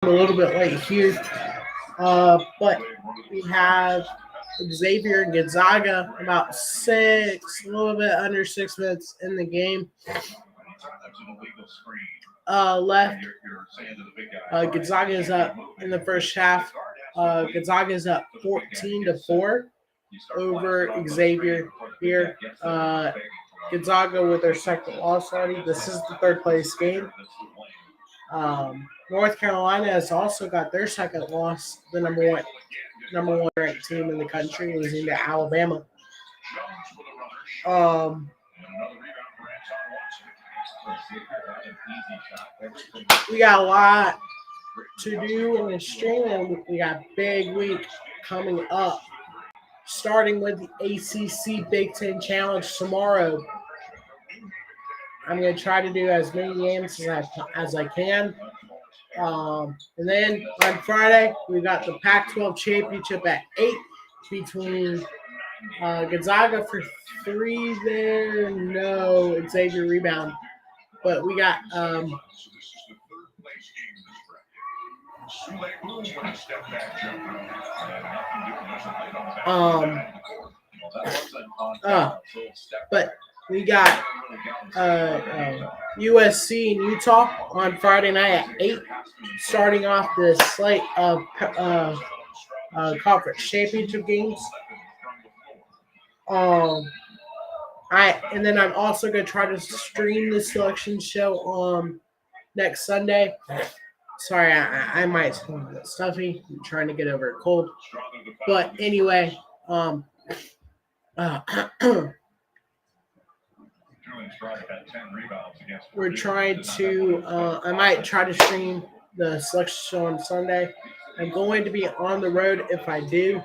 a little bit late here, but we have Xavier and Gonzaga about a little bit under 6 minutes in the game left. Gonzaga is up in the first half. Gonzaga is up 14-4 over Xavier here. Gonzaga with their second loss already. This is the third place game. North Carolina has also got their second loss, the number one ranked team in the country, losing to Alabama. We got a lot to do in the stream, and we got a big week coming up. Starting with the ACC Big Ten Challenge tomorrow. I'm going to try to do as many games as I can. And then on Friday, we got the Pac-12 Championship at 8 between Gonzaga for 3 there. No, Xavier rebound. But we got but we got USC and Utah on Friday night at 8, starting off the slate of conference championship games. And then I'm also going to try to stream the selection show next Sunday. Sorry, I might sound a bit stuffy. I'm trying to get over a cold. But anyway, we're trying to, I might try to stream the selection show on Sunday. I'm going to be on the road if I do,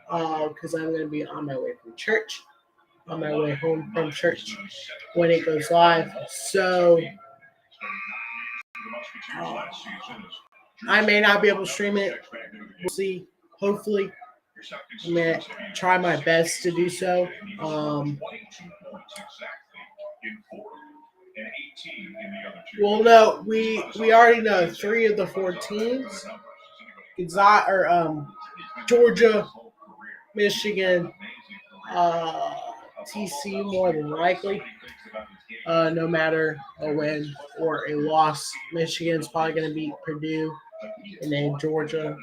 because I'm going to be on my way from church, on my way home from church when it goes live. So I may not be able to stream it. We'll see. Hopefully, I'm going to try my best to do so. Well, no, we already know 3 of the 4 teams. Georgia, Michigan, TCU more than likely. No matter a win or a loss, Michigan's probably going to beat Purdue, and then Georgia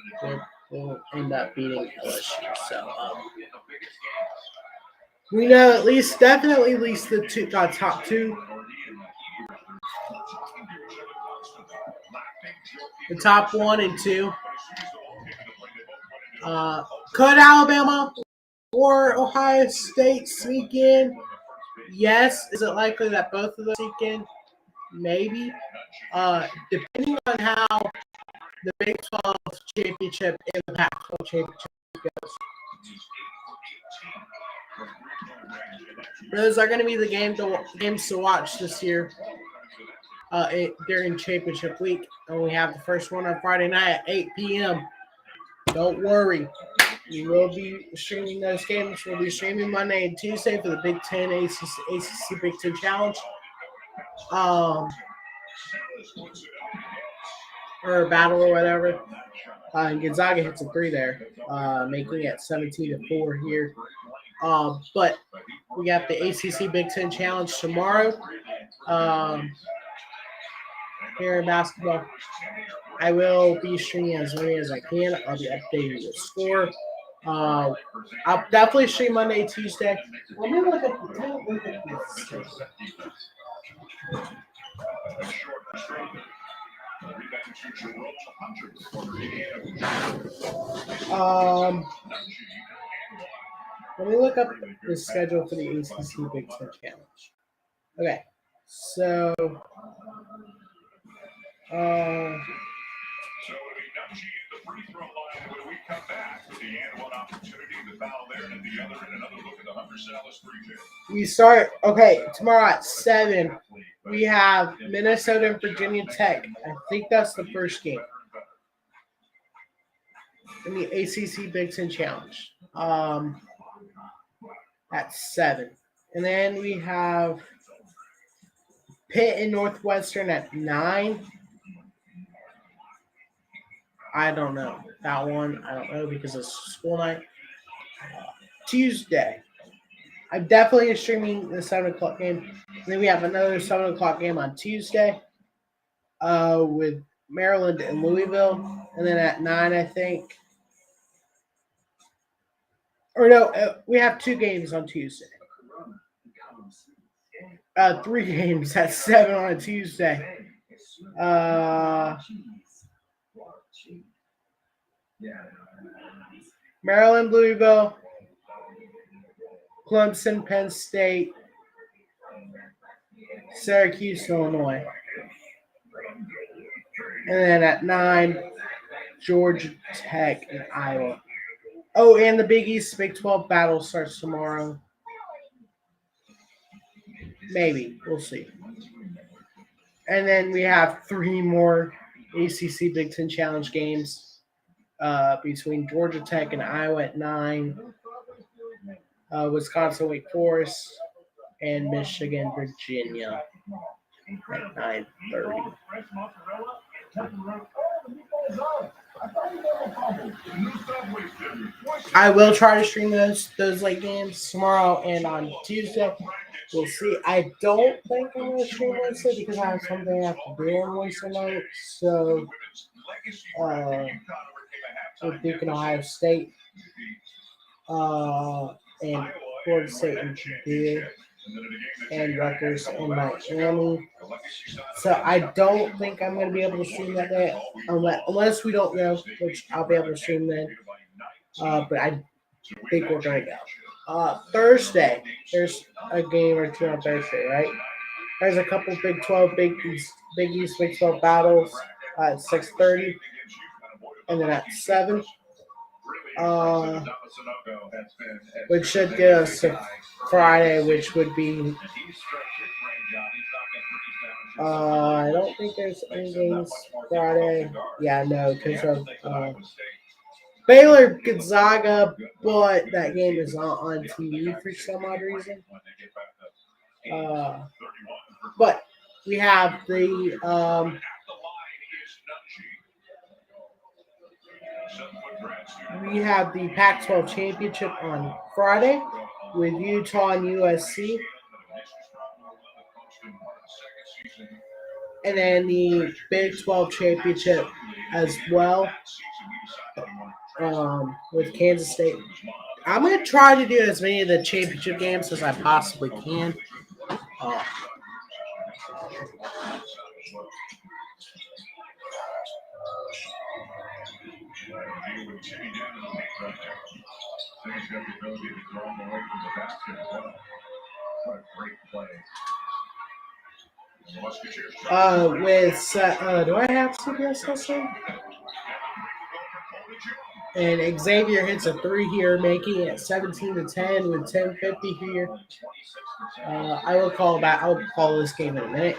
will end up beating LSU. So we know definitely at least the top 2. The top 1 and 2. Could Alabama or Ohio State sneak in? Yes. Is it likely that both of them sneak in? Maybe. Depending on how the Big 12 championship and the Pac-12 championship goes. Those are going to be the games to watch this year during championship week. And we have the first one on Friday night at 8 p.m. Don't worry. We will be streaming those games. We'll be streaming Monday and Tuesday for the Big Ten ACC Big Ten Challenge. Or a battle or whatever. Gonzaga hits a 3 there, making it 17-4 here. But we got the ACC Big Ten Challenge tomorrow. Here in basketball, I will be streaming as many as I can. I'll be updating the score. I'll definitely stream Monday, Tuesday. Let me look at this. Let me look up the schedule for the ACC Big Ten Challenge. Okay, so we start tomorrow at 7. We have Minnesota and Virginia Tech. I think that's the first game in the ACC Big Ten Challenge. At 7. And then we have Pitt and Northwestern at 9. I don't know. That one, I don't know because it's school night. Tuesday. I'm definitely streaming the 7 o'clock game. And then we have another 7 o'clock game on Tuesday with Maryland and Louisville. And then at 9, I think. Or no, we have 2 games on Tuesday. 3 games at 7 on a Tuesday. Maryland, Louisville, Clemson, Penn State, Syracuse, Illinois. And then at 9, Georgia Tech and Iowa. Oh, and the Big East Big 12 battle starts tomorrow. Maybe. We'll see. And then we have 3 more ACC Big Ten Challenge games between Georgia Tech and Iowa at 9, Wisconsin, Wake Forest, and Michigan, Virginia at 9:30. I will try to stream those late games tomorrow and on Tuesday. We'll see. I don't think I'm going to stream Wednesday because I have something I have to do on Wednesday night. So, with Duke and Ohio State, and Florida State and Purdue, and Rutgers and Miami. So I don't think I'm going to be able to stream that day unless we don't know, which I'll be able to stream then. But I think we're going to go. Thursday, there's a game or 2 on Thursday, right? There's a couple Big 12, Big East, Big 12 battles at 6:30, and then at 7. Which should get us to Friday, which would be. I don't think there's any games Friday. Yeah, no, because of Baylor Gonzaga, but that game is not on TV for some odd reason. But we have the Pac-12 championship on Friday with Utah and USC. And then the Big 12 championship as well with Kansas State. I'm going to try to do as many of the championship games as I possibly can. Do I have CBS hosting? And Xavier hits a 3 here, making it 17-10 with 10:50 here. I will call back. I'll call this game in a minute.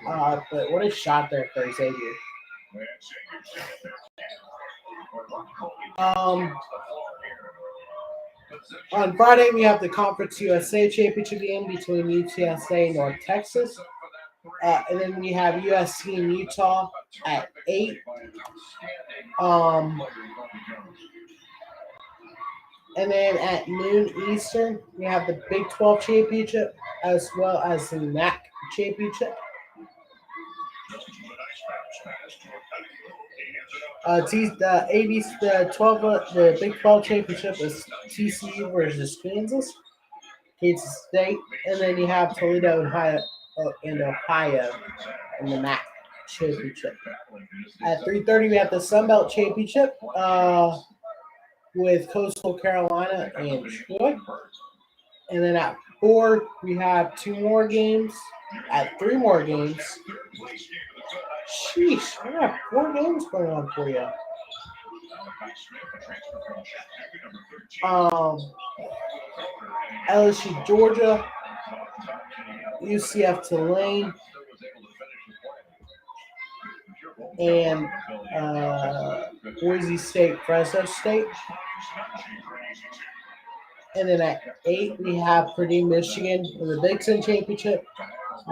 But what a shot there for Xavier. On Friday, we have the Conference USA Championship game between UTSA and North Texas. And then we have USC and Utah at 8. And then at noon Eastern, we have the Big 12 Championship as well as the MAC Championship. The Big 12 Championship is TCU versus Kansas State, and then you have Toledo and Ohio in the MAC Championship. At 3:30, we have the Sun Belt Championship with Coastal Carolina and Troy. And then at 4, we have 2 more games. At 3 more games. Sheesh, we have 4 games going on for you. LSU, Georgia, UCF, Tulane, and Boise State, Fresno State. And then at 8, we have Purdue, Michigan in the Big Ten Championship,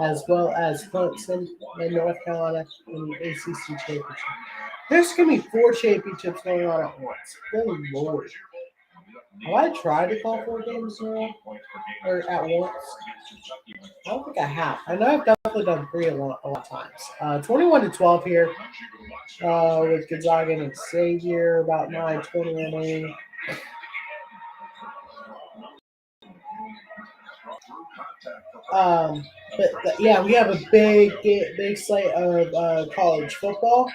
as well as Clemson and North Carolina in the ACC Championship. There's going to be 4 championships going on at once. Good Lord. Have I tried to call 4 games in a row? Or at once? I don't think I have. I know I've definitely done 3 a lot of times. 21-12 here with Gonzaga and Xavier, about 9:20 remaining. But yeah, we have a big slate of college football.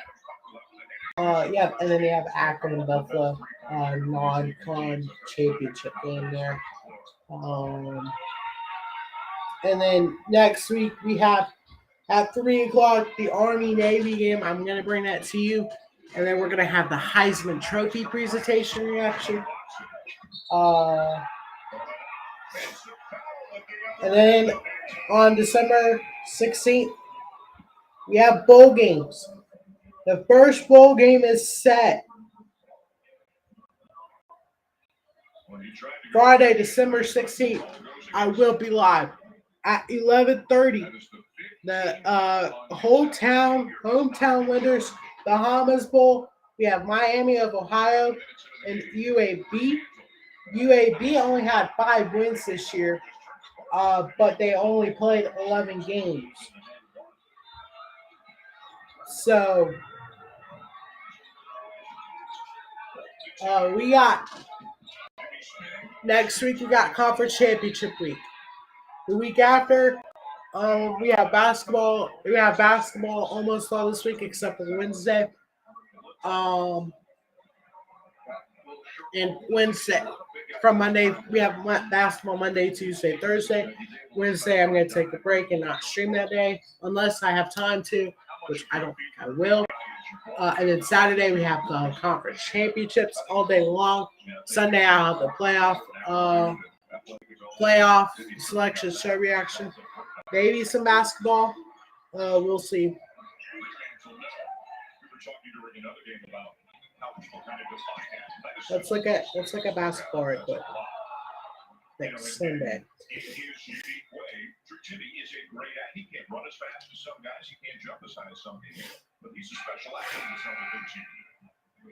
Yeah, and then we have Akron and Buffalo non-con championship game there. Um, and then next week we have at 3 o'clock the Army Navy game. I'm gonna bring that to you, and then we're gonna have the Heisman Trophy presentation reaction. And then on December 16th, we have bowl games. The first bowl game is set. Friday, December 16th, I will be live at 11:30. The hometown winners, Bahamas Bowl. We have Miami of Ohio and UAB. UAB only had 5 wins this year, but they only played 11 games. So we got next week. We got conference championship week. The week after, we have basketball. We have basketball almost all this week except for Wednesday. And Wednesday from Monday we have basketball Monday, Tuesday, Thursday. Wednesday I'm going to take a break and not stream that day unless I have time to, which I don't think I will. And then Saturday we have conference championships all day long. Sunday I'll have the playoff selection show reaction. Maybe some basketball. We'll see. Let's look at basketball right quick. Next Sunday. Jimmy is a great athlete. He can't run as fast as some guys. He can't jump as high as some people. But he's a special athlete.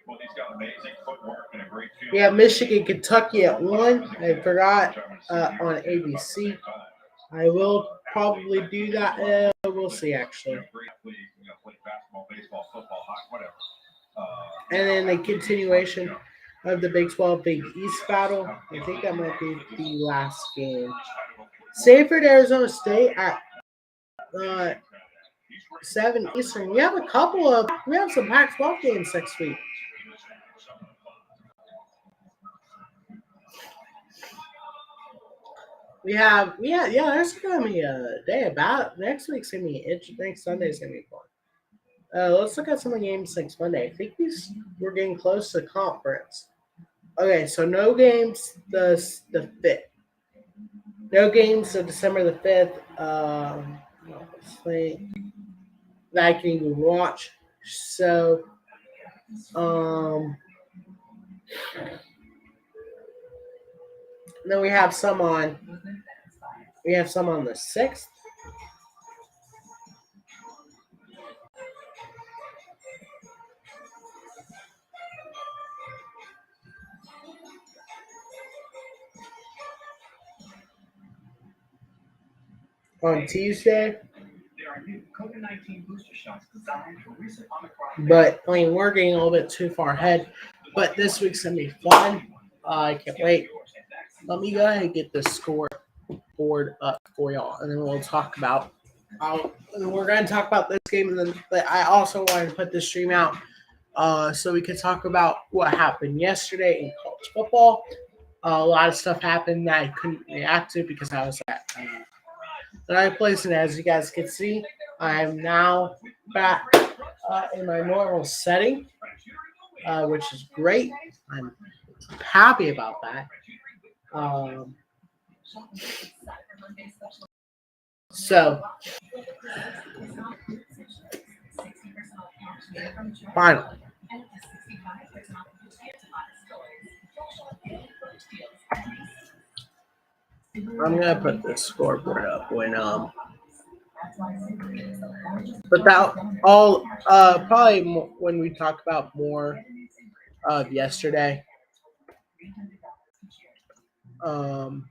Well, he's got amazing footwork and a great field. We have Michigan, Kentucky at 1. I forgot on ABC. I will probably do that. We'll see, actually. And then the continuation of the Big 12 Big East battle. I think that might be the last game. Sanford, Arizona State at 7 Eastern. We have some Pac-12 games next week. There's gonna be a day about next week's gonna be interesting. Sunday's gonna be fun. Let's look at some of the games next Monday. I think we're getting close to conference. Okay, so no games the 5th. No games of December the 5th. That I can even watch. So, then we have some on the 6th. On Tuesday. But we're getting a little bit too far ahead. But this week's gonna be fun. I can't wait. Let me go ahead and get the score board up for y'all, and then we'll talk about. We're going to talk about this game, and then but I also wanted to put this stream out so we could talk about what happened yesterday in college football. A lot of stuff happened that I couldn't react to because I was at the ninth place, and as you guys can see, I am now back in my normal setting, which is great. I'm happy about that. So, finally, I'm gonna put the scoreboard up when But that all probably when we talk about more of yesterday, um,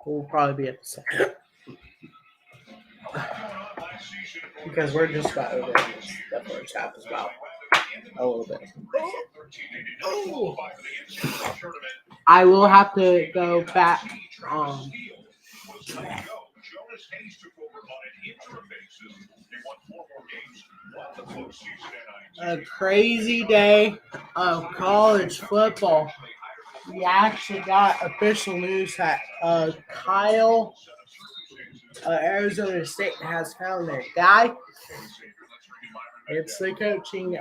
we'll probably be at the second because we're just about over it. The first half is about a little bit. Oh. I will have to go back. A crazy day of college football. We actually got official news that Arizona State has found their guy. It's the coaching.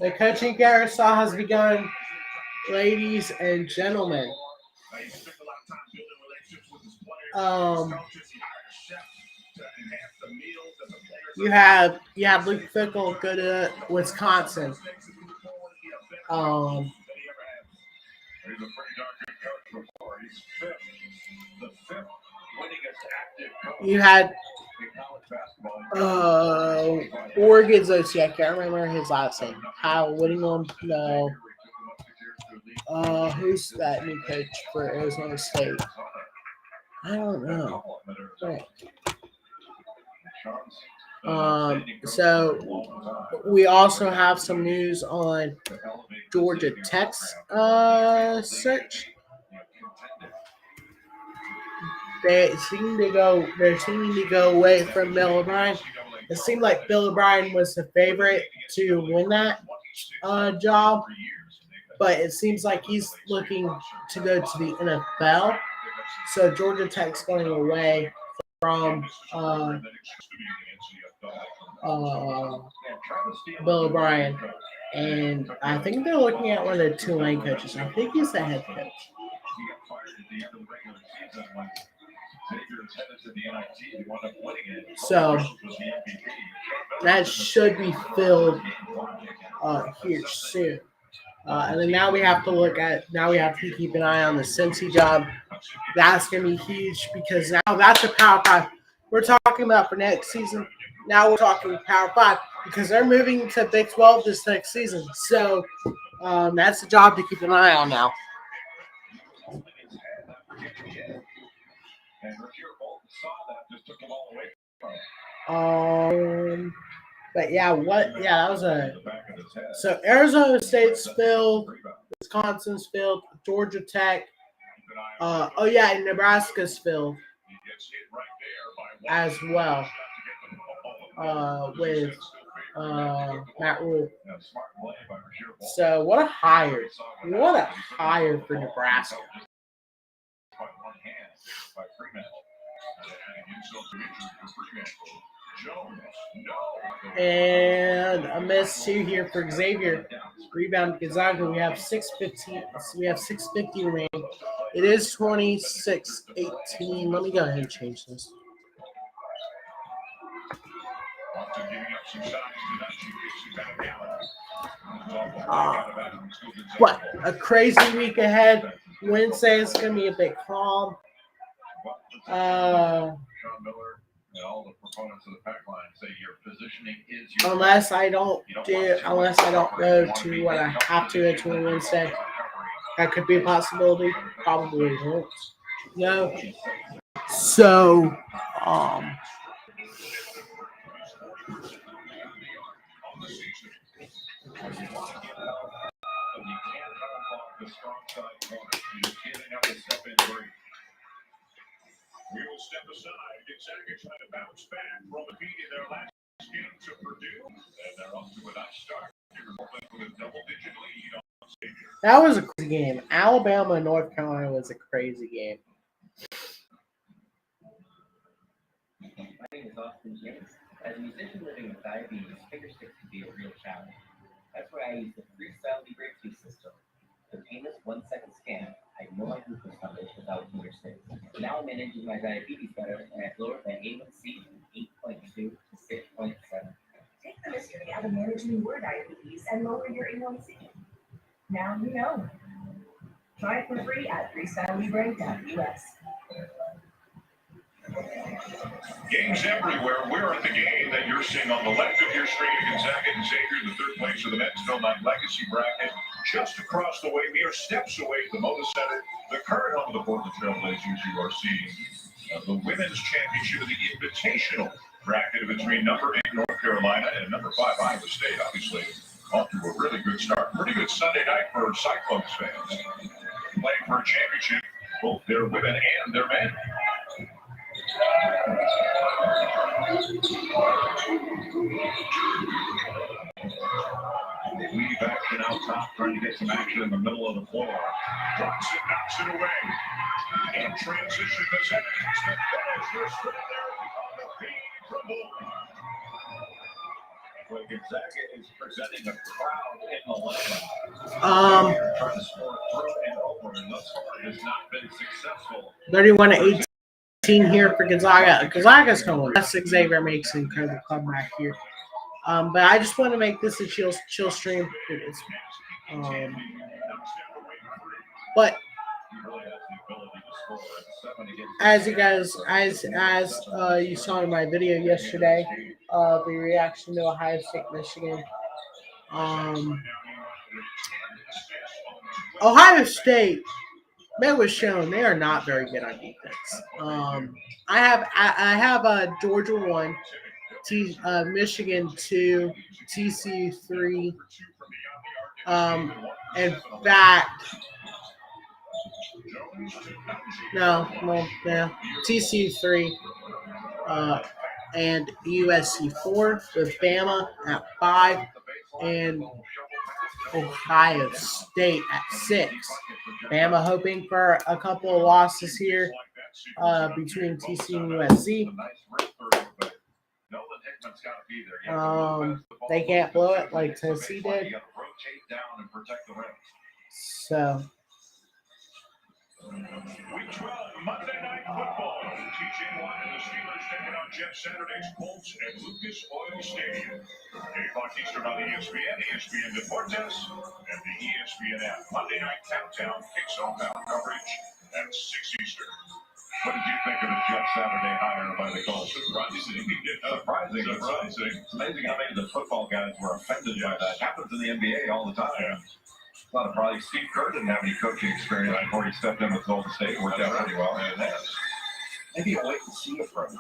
The coaching carousel has begun, ladies and gentlemen. You have Luke Fickell go to Wisconsin. You had Oregon's OC. I can't remember his last name. Kyle Whittingham. No. Who's that new coach for Arizona State? I don't know. So we also have some news on Georgia Tech's search. They're seeming to go away from Bill O'Brien. It seemed like Bill O'Brien was the favorite to win that job, but it seems like he's looking to go to the NFL. So Georgia Tech's going away from Bill O'Brien, and I think they're looking at one of the Tulane coaches. I think he's the head coach. So that should be filled here soon. And then now we have to keep an eye on the Cincy job. That's going to be huge because now that's a Power 5. We're talking about for next season. Now we're talking Power 5 because they're moving to Big 12 this next season. So that's the job to keep an eye on now. But that was so Arizona State's filled, Wisconsin's filled, Georgia Tech. And Nebraska's filled as well with Matt Rule. So what a hire for Nebraska. And a miss two here for Xavier. Rebound Gonzaga. We have 6:15. We have 6:50 remaining. It is 26-18. Let me go ahead and change this. But a crazy week ahead. Wednesday is going to be a bit calm. Unless I don't go to what I have to go to on Wednesday. That could be a possibility. Probably won't. No. So, we will step aside. Gonzaga trying to bounce back from defeat in their last game to Purdue, and they're off to a nice start. With a double-digit lead on Xavier. That was a crazy game. Alabama and North Carolina was a crazy game. My name is Austin James. As a musician living with diabetes, finger sticks can be a real challenge. That's why I use the Freestyle Libre 2 system. The painless 1-second scan. I know my glucose numbers without finger sticks. Now I'm managing my diabetes better, and I've lowered my A1C from 8.2 to 6.7. Take the mystery out of managing your diabetes and lower your A1C. Now you know. Try it for free at freestylelibre.us. Games everywhere. We're at the game that you're seeing on the left of your screen. Gonzaga and Xavier, the third place of the men's Phil Knight Legacy bracket. Just across the way, mere steps away at the Moda Center. The current home of the Portland Trailblazers, you are seeing the women's championship of the Invitational bracket between number 8 North Carolina and number 5 Iowa State. Obviously, off to a really good start. Pretty good Sunday night for Cyclones fans. Playing for a championship, both their women and their men. Weave action out top, trying to get some action in the middle of the floor. Drops it, knocks it away. In transition, the finish. They're still there on the feed from Bull. Well, Gonzaga is presenting a crowd in the lane. Trying to score through and over, and thus far it has not been successful. 31-18 here for Gonzaga. Gonzaga's going to win. Xavier makes an incredible comeback here. But I just want to make this a chill stream. But as you guys, as you saw in my video yesterday, the reaction to Ohio State, Michigan. Ohio State, they was shown they are not very good on defense. I have Georgia 1, Michigan 2, TCU 3. In fact, TCU 3, and USC 4 with Bama at 5 and Ohio State at 6. Bama hoping for a couple of losses here between TCU and USC. They can't blow it like Tennessee did. So. Week 12, Monday Night Football. TJ Watt and the Steelers taking on Jeff Saturday's Colts at Lucas Oil Stadium. 8 o'clock Eastern on ESPN, ESPN Deportes, and the ESPN app. Monday Night Countdown kicks off out coverage at 6 Eastern. What did you think of the Jeff Saturday hire by the Colts? Surprising. It's amazing how many of the football guys were offended by that. Happens in the NBA all the time. Yeah. A lot of probably Steve Kerr didn't have any coaching experience before he stepped in with Golden State. It worked out pretty well. And maybe a wait and see approach.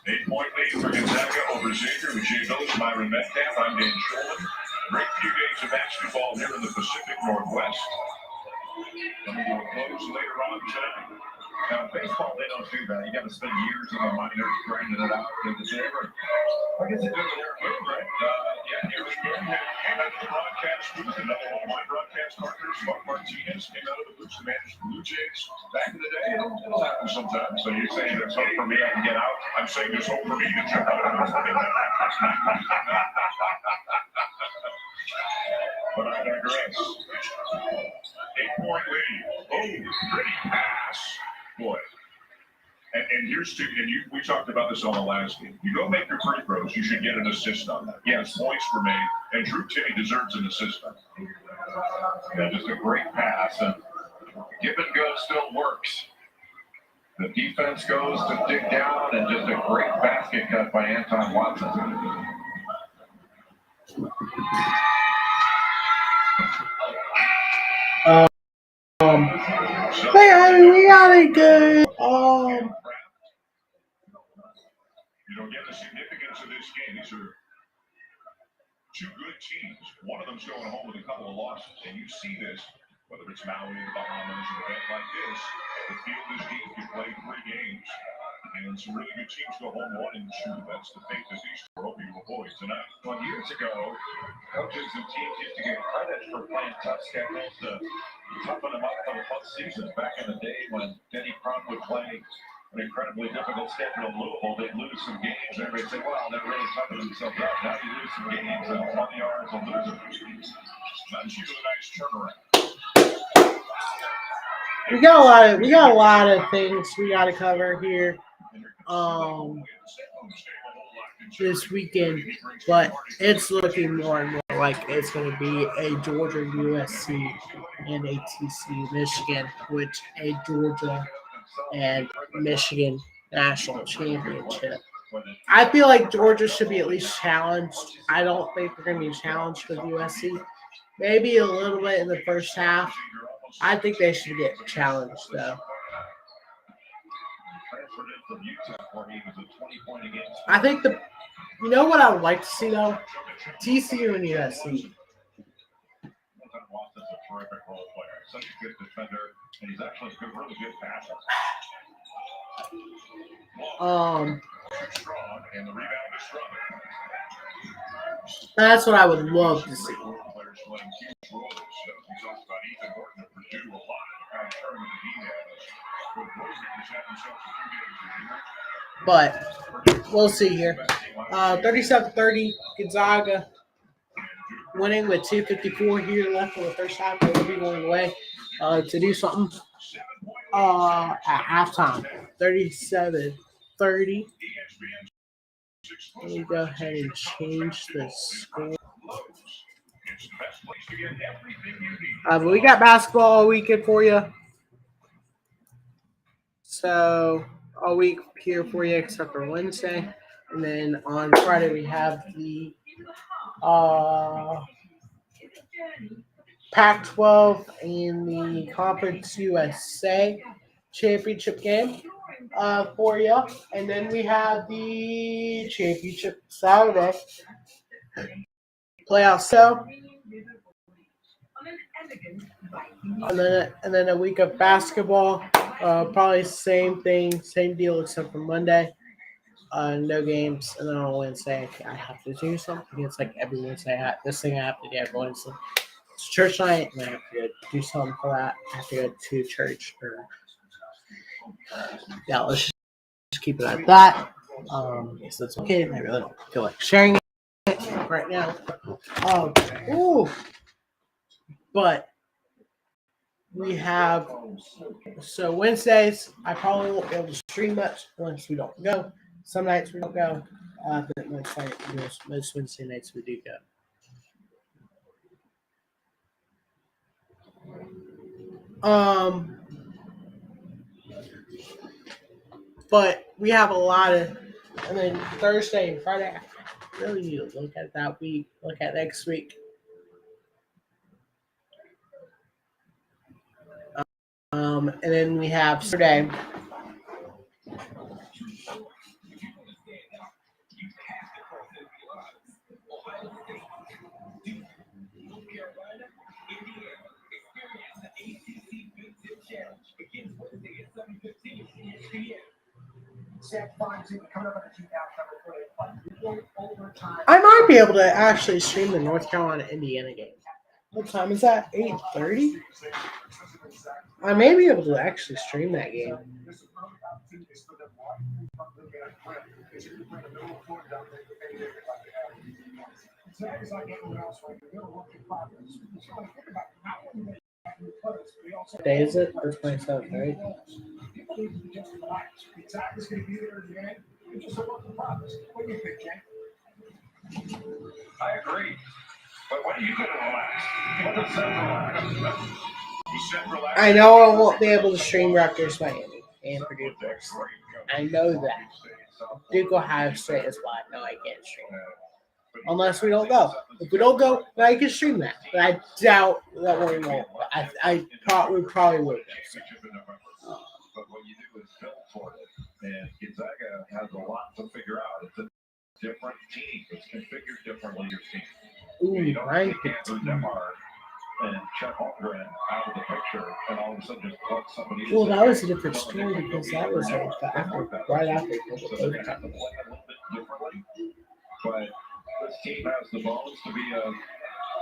8-point lead for Gonzaga over Xavier with Jay Billis, Myron Metcalf. I'm Dan Shulman. Great few days of basketball here in the Pacific Northwest. Coming to a close later on tonight. Now, baseball, they don't do that. You got to spend years in the minors grinding it out. I guess they do it there, right? Eric Moon came out of the broadcast booth. Another one of my broadcast partners, Mark Martinez, came out of the booth to manage the Blue Jays back in the day. It'll happen sometimes. So you're saying there's hope for me I can get out? I'm saying there's hope for me to jump out. But I digress. 8-point lead. Oh, pretty pass. Boy. And here's two, and we talked about this on the last game. You go make your free throws, you should get an assist on that. Yes, points were made, and Drew Timme deserves an assist on that. Yeah, just a great pass, and give and go still works. The defense goes to dig down, and just a great basket cut by Anton Watson. We got it good. You know, again, the significance of this game, these are two good teams. One of them's going home with a couple of losses, and you see this, whether it's Maui, the Bahamas, an event like this, the field is deep. You play 3 games, and some really good teams go home 1 and 2. That's the fate that these two are hoping to avoid tonight. Well, years ago, coaches and teams used to get credit for playing tough schedules to toughen them up for the postseason. Back in the day when Denny Crum would play an incredibly difficult schedule in Louisville, they'd lose some games. Everybody say, well, they're really toughing themselves up. Now you lose some games, and 20 yards will lose them. That's usually a nice turnaround. We got a lot of things we got to cover here this weekend, but it's looking more and more like it's going to be a Georgia USC and a TCU Michigan, which a Georgia and Michigan national championship. I feel like Georgia should be at least challenged. I don't think they're going to be challenged with USC. Maybe a little bit in the first half. I think they should get challenged, though. I think you know what I would like to see, though? TCU and USC. Watson's a terrific role player. Such a good defender, and he's actually a really good passer. Strong, and the rebound is strong. That's what I would love to see. Players playing huge roles. We talked about Ethan Horton of Purdue a lot of the kind of tournament that he has. But Rosenberg's had himself a few games. But we'll see here. 37-30, Gonzaga winning with 2:54 here left in the first half. They will be going away to do something at halftime. 37-30. Let me go ahead and change the score. But we got basketball all weekend for you. So all week here for you except for Wednesday. And then on Friday we have the Pac-12 and the Conference USA championship game for you. And then we have the championship Saturday playoff. So, and then a week of basketball. Probably same thing, same deal except for Monday. No games, and then on Wednesday I have to do something. It's like every Wednesday. This thing I have to do every Wednesday. It's church night, and I have to do something for that. I have to go to church. Yeah, let's just keep it at that. Because it's okay, and I really don't feel like sharing it right now. But we have Wednesdays. I probably won't be able to stream much once we don't go. Some nights we don't go, but most Wednesday nights we do go. But we have a lot of, and then Thursday and Friday, I really need to look at that week, look at next week. And then we have Saturday. I might be able to actually stream the North Carolina Indiana game. What time is that? 8:30? I may be able to actually stream that game. What day is it? The 27th, right? I agree. But what are you going to relax? What is relax? I know I won't be able to stream Rutgers, Miami, and Purdue. I know that. Duke Ohio State is why I know I can't stream. Unless we don't go. If we don't go, then I can stream that. But I doubt that we won't. We probably would. But what you do is build for it. And Gonzaga has a lot to figure out. It's a different team. It's configured differently. Your team. You don't get Demar and Chuck Holmgren out of the picture, and all of a sudden just plug somebody. Well, that was a different story because that was right after So they're going to have to play a little bit differently. But this team has the bones to be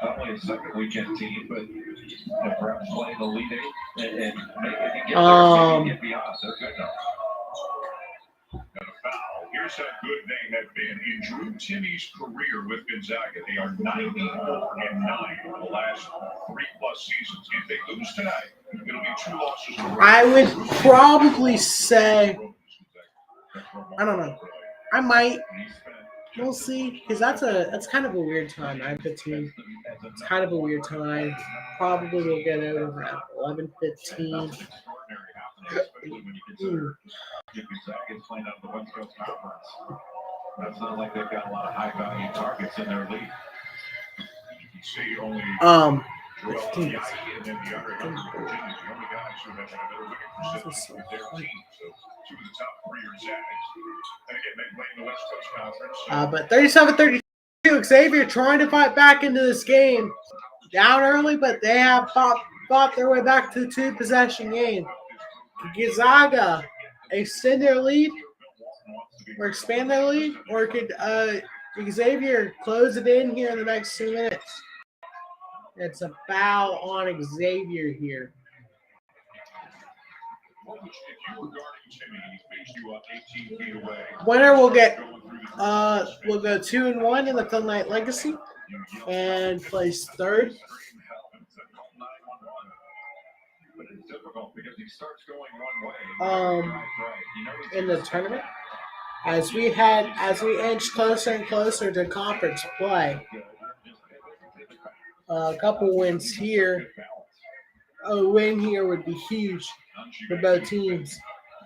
not only a second weekend team, but perhaps playing the Elite Eight and maybe get beyond. They're good enough. And a foul. Here's how good they have been in Drew Timmy's career with Gonzaga. They are 94-9 in the last 3+ seasons. If they lose tonight, it'll be 2 losses. I would probably say, I don't know. I might. We'll see, because that's kind of a weird time. It's kind of a weird time. Probably we'll get over at 11:15. Gonzaga's playing out of the West Coast Conference. That sounds like they've got a lot of high-value targets in their league. You can see only Joel Yaki and then the other Virginia, the only guys who have had a better winning percentage with their team. So two of the top three are Zags. And again, they play in the West Coast Conference. But 37-32, Xavier trying to fight back into this game. Down early, but they have fought their way back to the two-possession game. Gonzaga extend their lead or expand their lead, or could Xavier close it in here in the next 2 minutes? It's a foul on Xavier here. Winner will get will go 2-1 in the Phil Knight Legacy and place third. In the tournament, as we inch closer and closer to conference play. A couple wins here. A win here would be huge for both teams.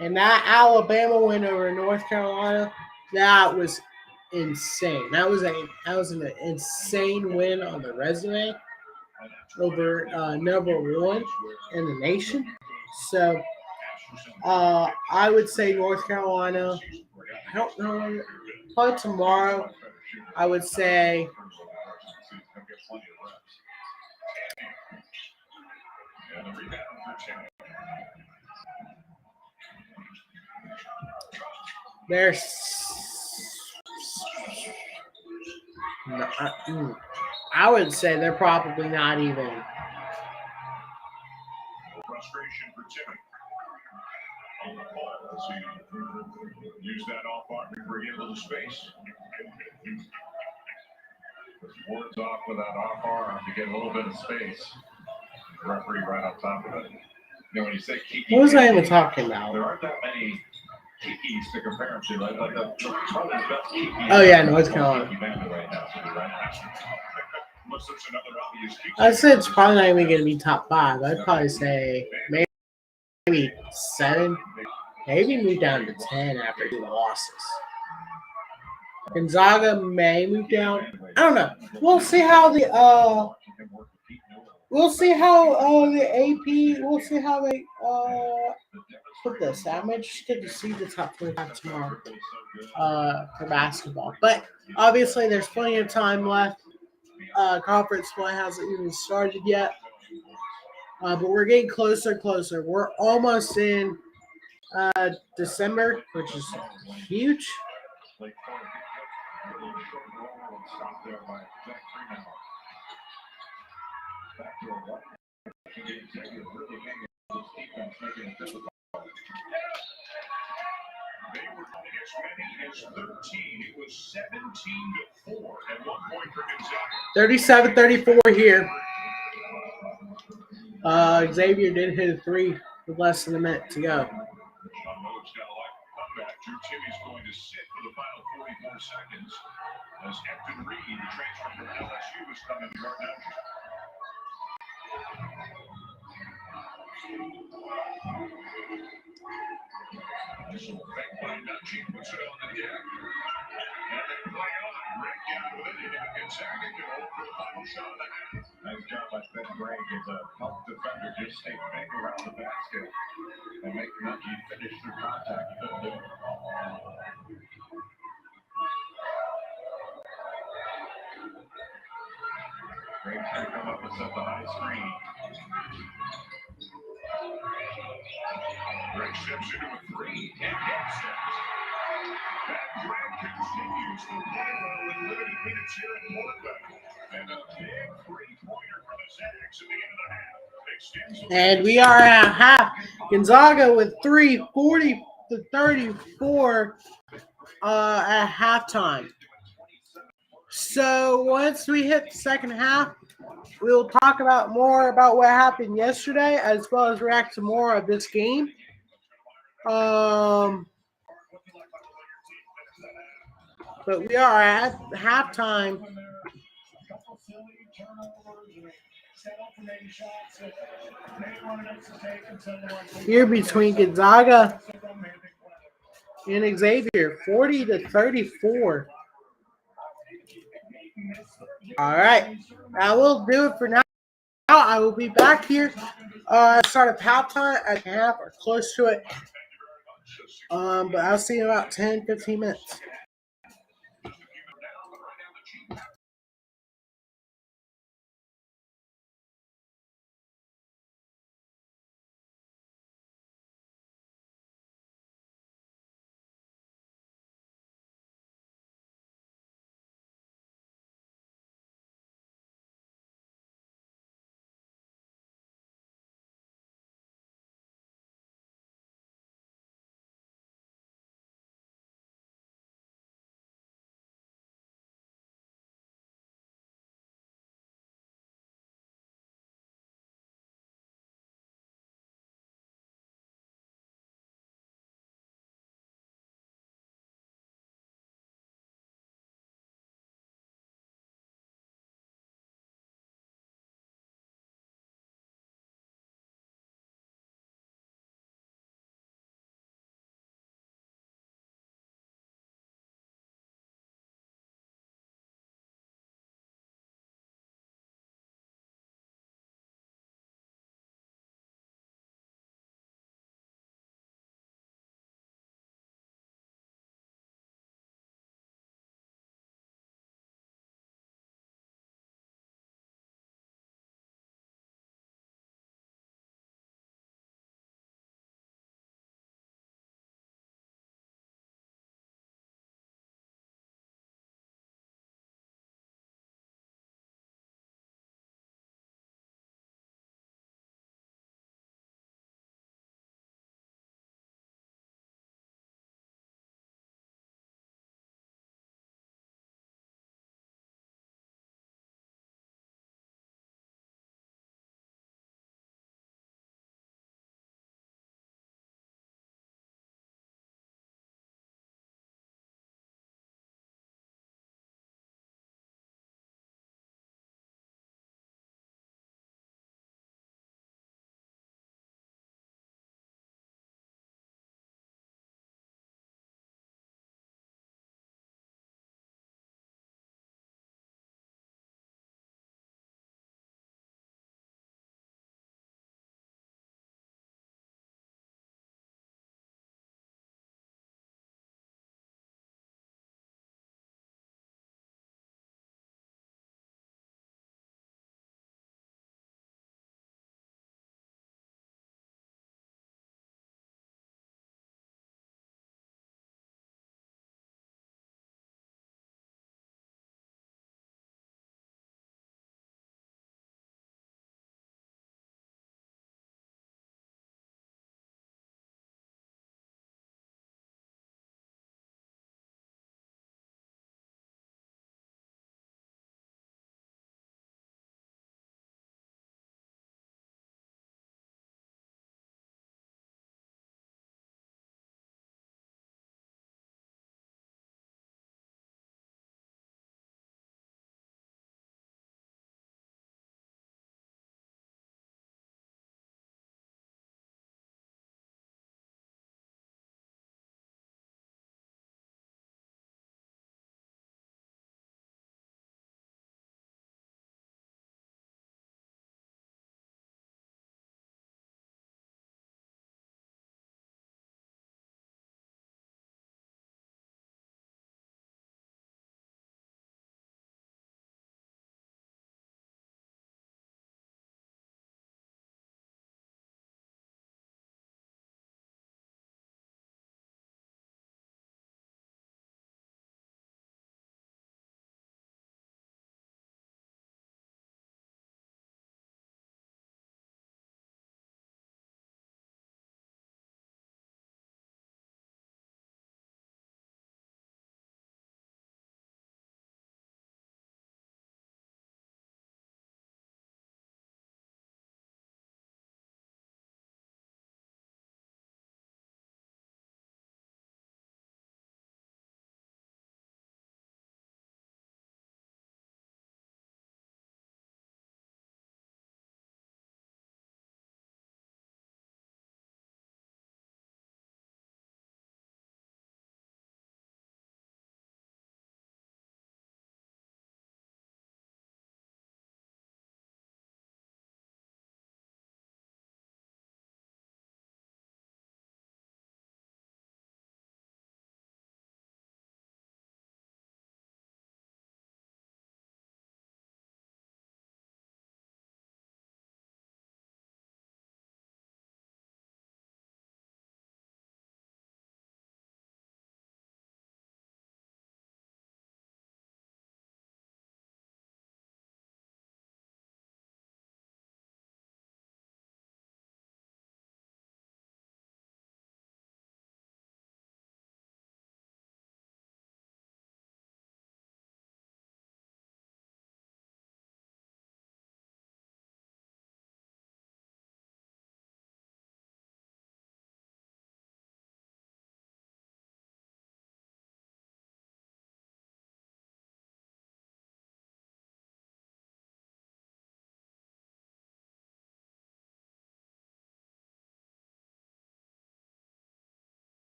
And that Alabama win over North Carolina, that was insane. That was an insane win on the resume over number one in the nation. So I would say North Carolina. I don't know. Probably tomorrow. I would say. I would say they're probably not even. Frustration for Timmy. On the ball, let's see. Use that off arm to bring in a little space. Ward's off with that off arm to get a little bit of space. The referee right on top of it. You know, when you say Kiki, what was I even talking about? There aren't that many Kikis to compare them to. Like probably the best Kiki. Oh yeah, North Carolina. Right now, I said it's probably not even going to be top 5. I'd probably say maybe 7, maybe move down to 10 after 2 losses. Gonzaga may move down. I don't know. We'll see how the AP. We'll see how they put this. I'm interested to see the top 25 tomorrow for basketball. But obviously, there's plenty of time left. Conference play hasn't even started yet. But we're getting closer and closer. We're almost in December, which is huge. They were as many as 13. It was 17-4 at one point for Gonzaga. 37-34 here. Xavier did hit a 3 with less than a minute to go. Drew Timmy's going to sit for the final 44 seconds as Efton Reed, the transfer from LSU, is coming to guard now. This will affect by Nunchi, puts it on the deck. And they play on. Rick out with it, and Gonzaga can hold for the final shot of the half. Nice job by Ben Gregg as a help defender. Just stay big around the basket and make Nunchi finish through contact. He couldn't do it. Gregg's going to come up and set the high screen. Gregg steps into a 3 and gets it. Ben Gregg continues to play well in limited minutes here in Portland. And a big three-pointer for the Zags at the end of the half. And we are at half. Gonzaga with 3:40-34 at halftime. So once we hit the second half, we'll talk more about what happened yesterday, as well as react to more of this game. But we are at halftime. Here between Gonzaga in Xavier, 40-34. All right, that will do it for now. I will be back here. Start of halftime at half or close to it. But I'll see you in about 10-15 minutes.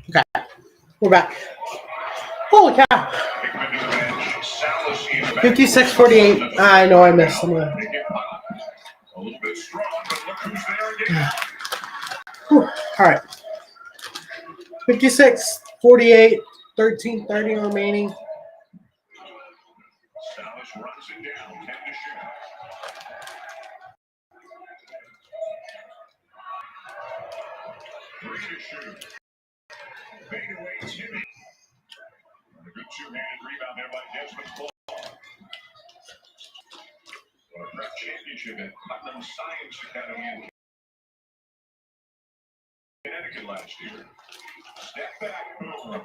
Okay, we're back. Holy cow. 56-48. I know I missed some of that. A little bit strong, but look who's there again. Whew. All right. 56-48, 13:30 remaining. Salas runs it down, 10 to shoot. Three to shoot. Fade away, Timmy. A good two-handed rebound there by Desmond Ball. What a prep championship at Putnam Science Academy in Connecticut last year. Step back, boom.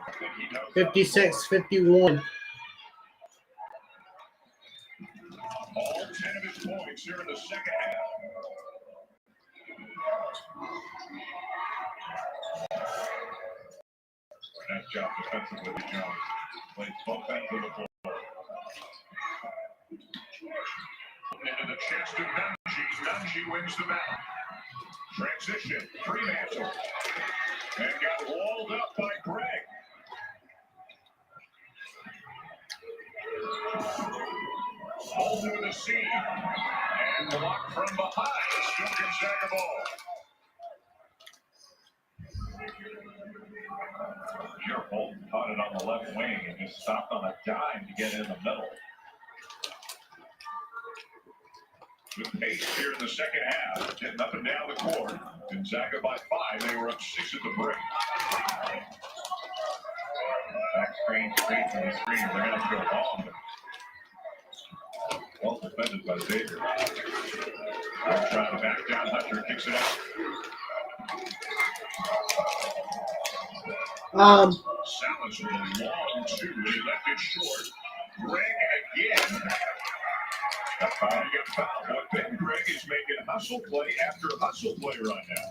56-51. All 10 of his points here in the second half. Nice job defensively with Jones. Plays both ends of the floor. Into the chest of Nunji. Nunji wins the battle. Transition. Fremantle. And got walled up by Greg. Ball through the seam. And blocked from behind. Still Gonzaga ball. Pure Bolton caught it on the left wing and just stopped on a dime to get in the middle. With pace here in the second half, getting up and down the court. Gonzaga by 5. They were up 6 at the break. Back screen, straight from the screen. They're going to have to go long. Well defended by Xavier. They're trying to back down. Hunter kicks it out. Salas with a long two. He left it short. Greg again. He got fouled. But Ben Greg is making hustle play after hustle play right now.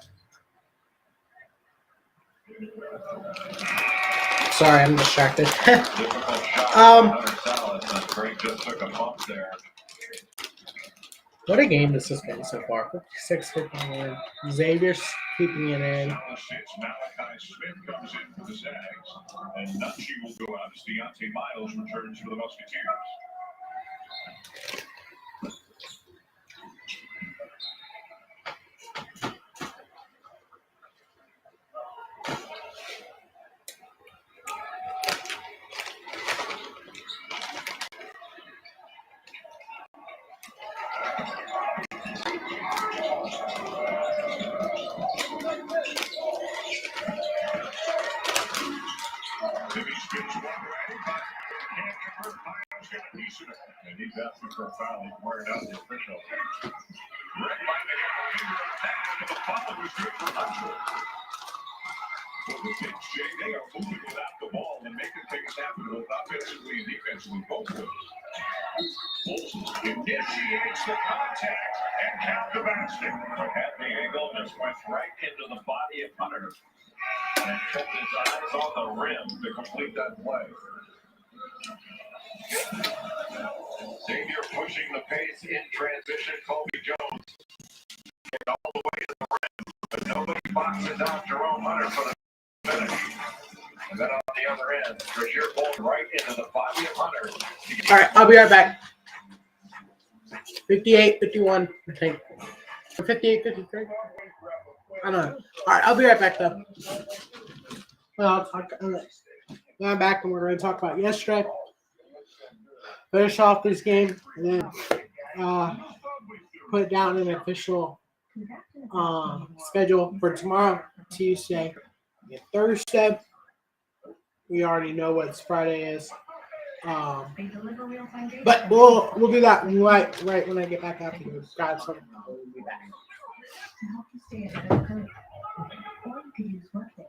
Sorry, I'm distracted. Difficult shot. Salas. Greg just took a bump there. What a game this has been so far. 56-51. Xavier's keeping it in. Malachi Smith comes in for the Zags, and Nunchi will go out as Deontay Miles returns for the Musketeers. Timmy spins one way, but can't convert. Miles got a piece of it, and he's asking for a foul. He's wearing out the official. Greg might have got a finger on that, but the foul was good for Hunter. Well, the Kings, Jay, they are moving without the ball and making things happen both offensively and defensively, both of them. Bolton initiates the contact and count the basket, but had the angle just went right into the body of Hunter and kept his eyes on the rim to complete that play. Xavier pushing the pace in transition. Kobe Jones get all the way to the rim, but nobody boxes out Jerome Hunter for the finish. And then on the other end, Xavier Bolton right into the body of Hunter. All right, I'll be right back. 58-51, I think. Or 58-53. I don't know. All right, I'll be right back, though. Well, I'm back, and we're going to talk about yesterday. Finish off this game, and then put down an official schedule for tomorrow, Tuesday, and Thursday. We already know what Friday is. But we'll do that right when I get back after you guys. We'll be back. To help you stay ahead of the curve. Or you could use Workday,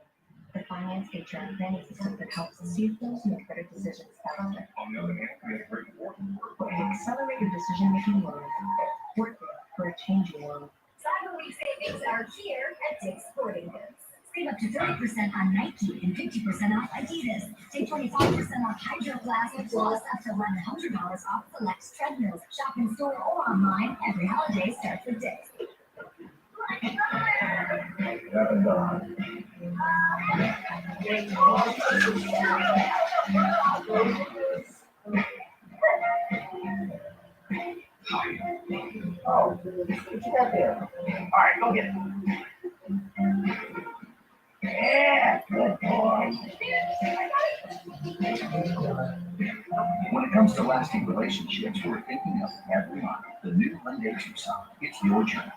the finance, HR, and planning system that helps CFOs make better decisions faster. On the other hand, we have great work. Or to accelerate your decision-making world. Workday for a changing world. Cyber Week savings are here at Dick's Sporting Goods. Save up to 30% on Nike and 50% off Adidas. Take 25% off Hydro Flask plus up to $100 off select treadmills. Shop in store or online. Every holiday starts with Dick's. What you got there? All right, go get it. Yeah, good boy. When it comes to lasting relationships, we're thinking of everyone. The new Hyundai Tucson. It's your journey.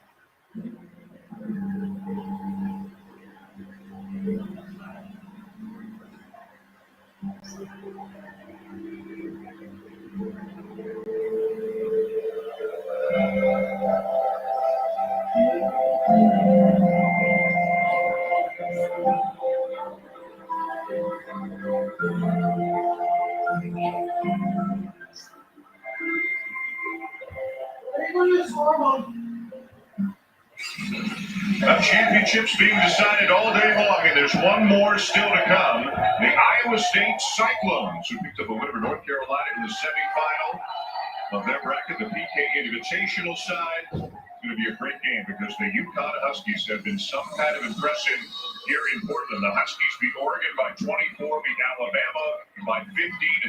The championship's being decided all day long, and there's one more still to come. The Iowa State Cyclones, who picked up a win over North Carolina in the semifinal of their bracket, the PK Invitational side. It's going to be a great game because the UConn Huskies have been some kind of impressive here in Portland. The Huskies beat Oregon by 24, beat Alabama by 15.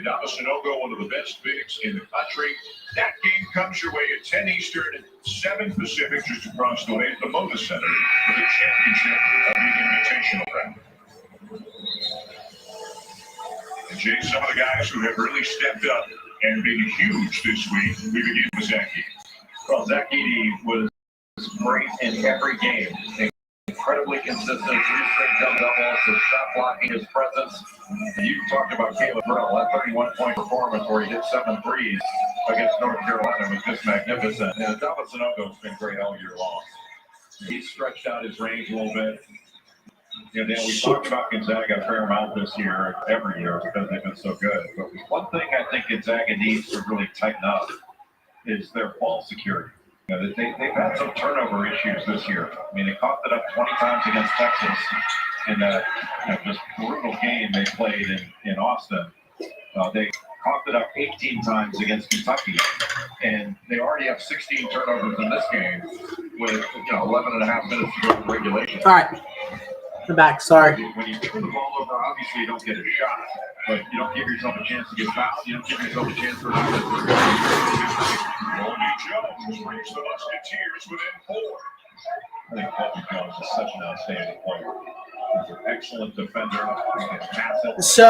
Adama Sanogo, one of the best bigs in the country. That game comes your way at 10 Eastern, 7 Pacific, just across the way at the Moda Center for the championship of the Invitational round. And Jay, some of the guys who have really stepped up and been huge this week, we begin with Zach Edey. Well, Zach Edey was great in every game. Incredibly consistent, 3 straight double-doubles, his shot blocking, his presence. You talked about Caleb Burrell, that 31-point performance where he hit 7 threes against North Carolina was just magnificent. And Adama Sanogo's been great all year long. He's stretched out his range a little bit. You know, we talked about Gonzaga a fair amount this year, every year, because they've been so good. But one thing I think Gonzaga needs to really tighten up is their ball security. You know, they've had some turnover issues this year. I mean, they coughed it up 20 times against Texas in that just brutal game they played in Austin. They coughed it up 18 times against Kentucky, and they already have 16 turnovers in this game with 11 and a half minutes to go in regulation. All right. I'm back. Sorry. When you turn the ball over, obviously you don't get a shot, but you don't give yourself a chance to get fouled. You don't give yourself a chance for Goldie Jones brings the Musketeers within 4. I think Colby Jones is such an outstanding player. He's an excellent defender. So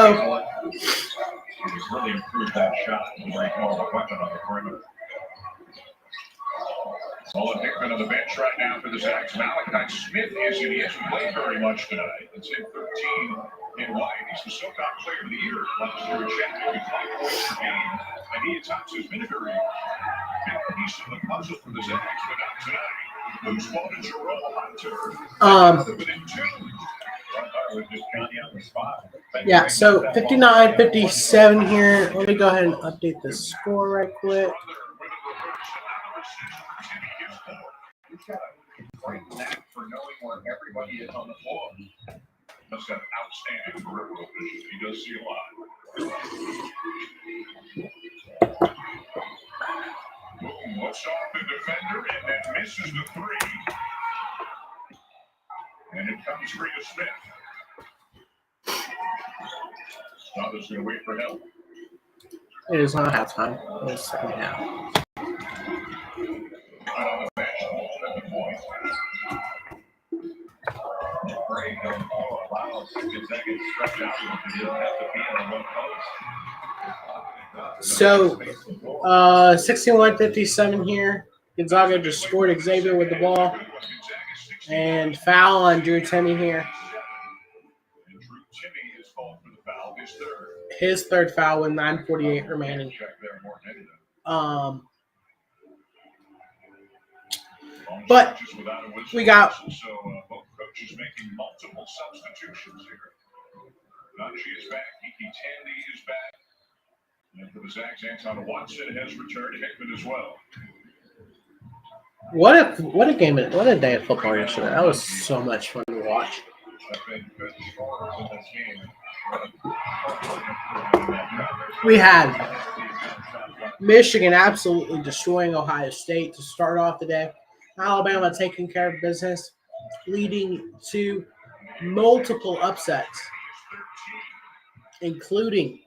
He's really improved that shot. He's more of a weapon on the perimeter. Solon Hickman on the bench right now for the Zags. Malachi Smith is in. He hasn't played very much tonight. It's in 13 in white. He's the SoCon Player of the Year last year at Chattanooga, 20 points per game. And he tops his minute very piece of the puzzle for the Zags, but not tonight. Who's wanted Jerome Hunter? Within 2. Yeah, so 59-57 here. Let me go ahead and update the score right quick. He's got a great knack for knowing where everybody is on the floor. Must have outstanding peripheral vision. He does see a lot. Boom, looks off the defender and then misses the 3. And it comes free to Smith. Others going to wait for help. It is not halftime. It is second half. On the bench, at the point. Great. Allows Gonzaga to stretch out. He doesn't have to be in the one post. So 61-57 here. Gonzaga just scored Xavier with the ball. And foul on Drew Timme here. And Drew Timme is called for the foul, His third foul with 9:48 remaining. But we got both coaches making multiple substitutions here. Najee is back, Kiki Tandy is back. And for the Zags, Anton Watson has returned, Hickman as well. what a game! What a day of football yesterday. That was so much fun to watch. We had Michigan absolutely destroying Ohio State to start off the day. Alabama taking care of business, leading to multiple upsets. including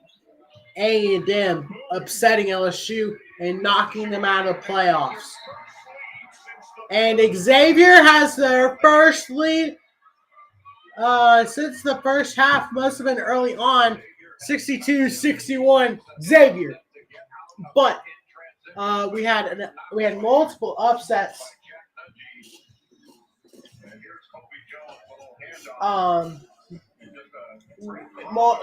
A&M upsetting LSU and knocking them out of the playoffs. And Xavier has their first lead since the first half. Must have been early on, 62-61 Xavier. But we had multiple upsets.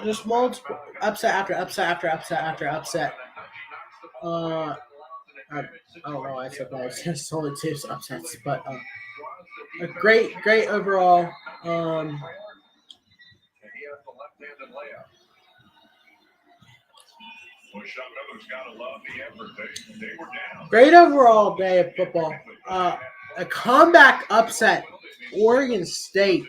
Just multiple upset after upset after upset after upset. I don't know why I said that. It's just only two upsets, but a great overall. Great overall day of football. A comeback upset. Oregon State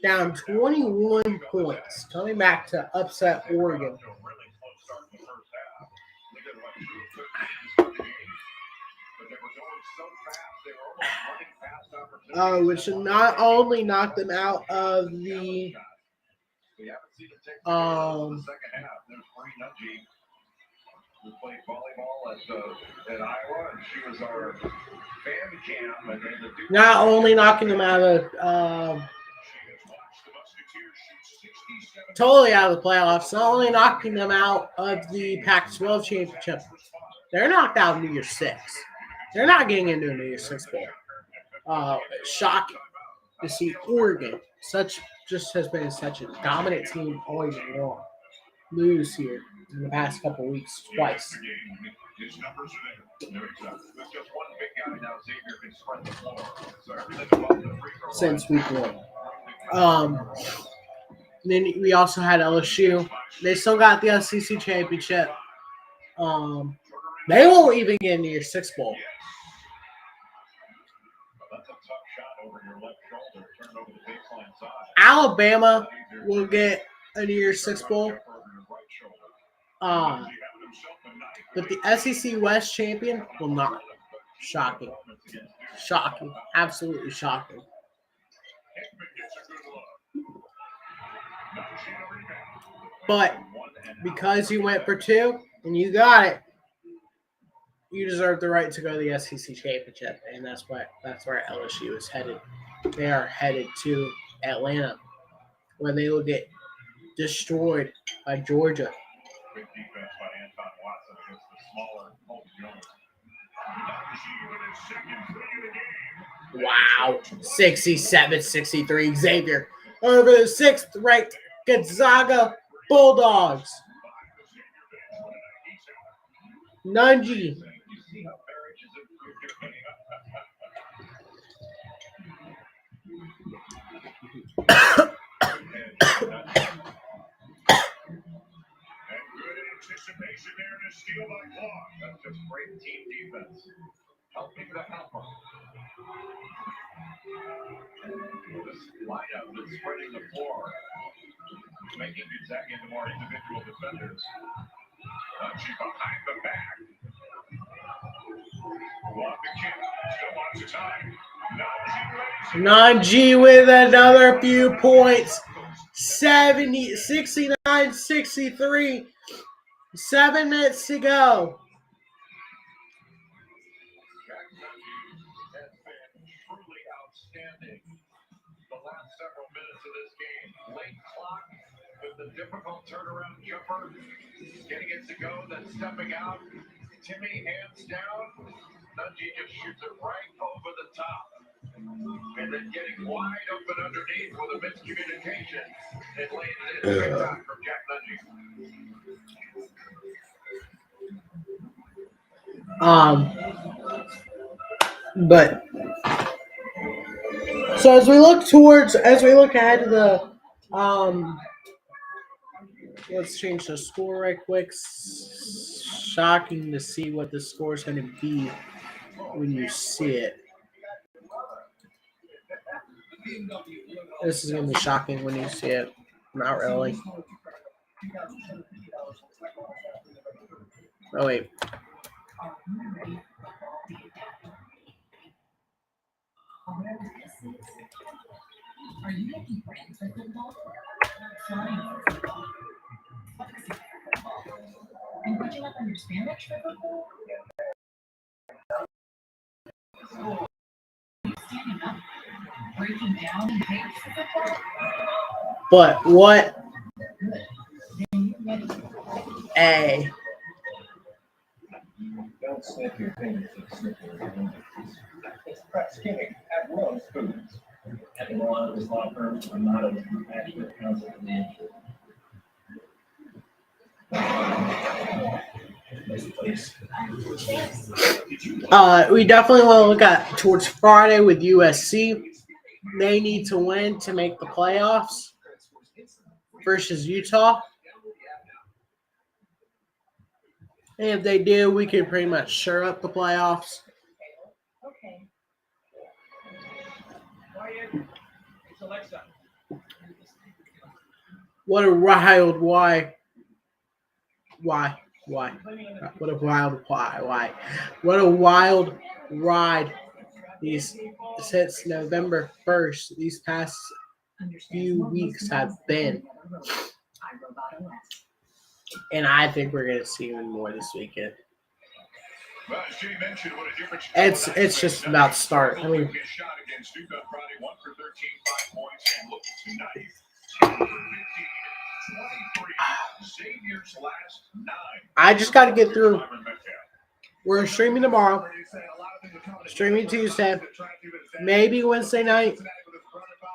down 21 points, coming back to upset Oregon. Which not only knocked them out of the who played volleyball at Iowa, and she was our fan cam. Not only knocking them out of totally out of the playoffs, not only knocking them out of the Pac-12 championship, they're knocked out of New Year's Six. They're not getting into a New Year's Six bowl. Shocking to see Oregon, has been such a dominant team all year long, lose here in the past couple of weeks twice. Since week one. Then we also had LSU. They still got the SEC championship. They won't even get into your Six Bowl. Alabama will get a New Year's Six Bowl. But the SEC West champion will not. Shocking. Shocking. Absolutely shocking. But because you went for two and you got it, you deserve the right to go to the SEC championship, and that's where LSU is headed. They are headed to Atlanta, where they will get destroyed by Georgia. Good defense by Anton Watson against the smaller Hope Jones. Wow. 67-63 Xavier over the 6th-ranked Gonzaga Bulldogs. Nunji. Anticipation there to steal by Clark. That's just great team defense. Helping the helper. This lineup is spreading the floor, making Gonzaga into more individual defenders. She behind the back. Block the kick. Still lots of time. Nunji with another few points. 69-63. 7 minutes to go. Has been truly outstanding the last several minutes of this game. Late clock with the difficult turnaround jumper, getting it to go, then stepping out. Timmy hands down. Nunji just shoots it right over the top. And then getting wide open underneath with a miscommunication. And laying it in big time from Jack Nunji. But so as we look ahead to the let's change the score right quick. Shocking to see what the score is going to be when you see it. This is going to be shocking when you see it. Not really. Oh wait. Are you making friends with football? And would you not understand that football? Standing up, breaking down and takes the football. But what a Don't snip your fingers at snipping. It's prep skimming at Rose Foods. At the law office law firm, I'm not a compassionate counsel for the injured. we definitely want to look at towards Friday with USC. They need to win to make the playoffs versus Utah. And if they do, we can pretty much sure up the playoffs. Okay. What a wild why? What a wild why? What a wild ride since November 1st, these past few weeks have been. And I think we're going to see even more this weekend. Well, as Jay mentioned, what a difference It's just about to start. I mean, shot against Duke on Friday, 1 for 13, 5 points, and look tonight, 10 for 15, 23. Xavier's last 9. I just got to get through. We're streaming tomorrow, streaming Tuesday, maybe Wednesday night,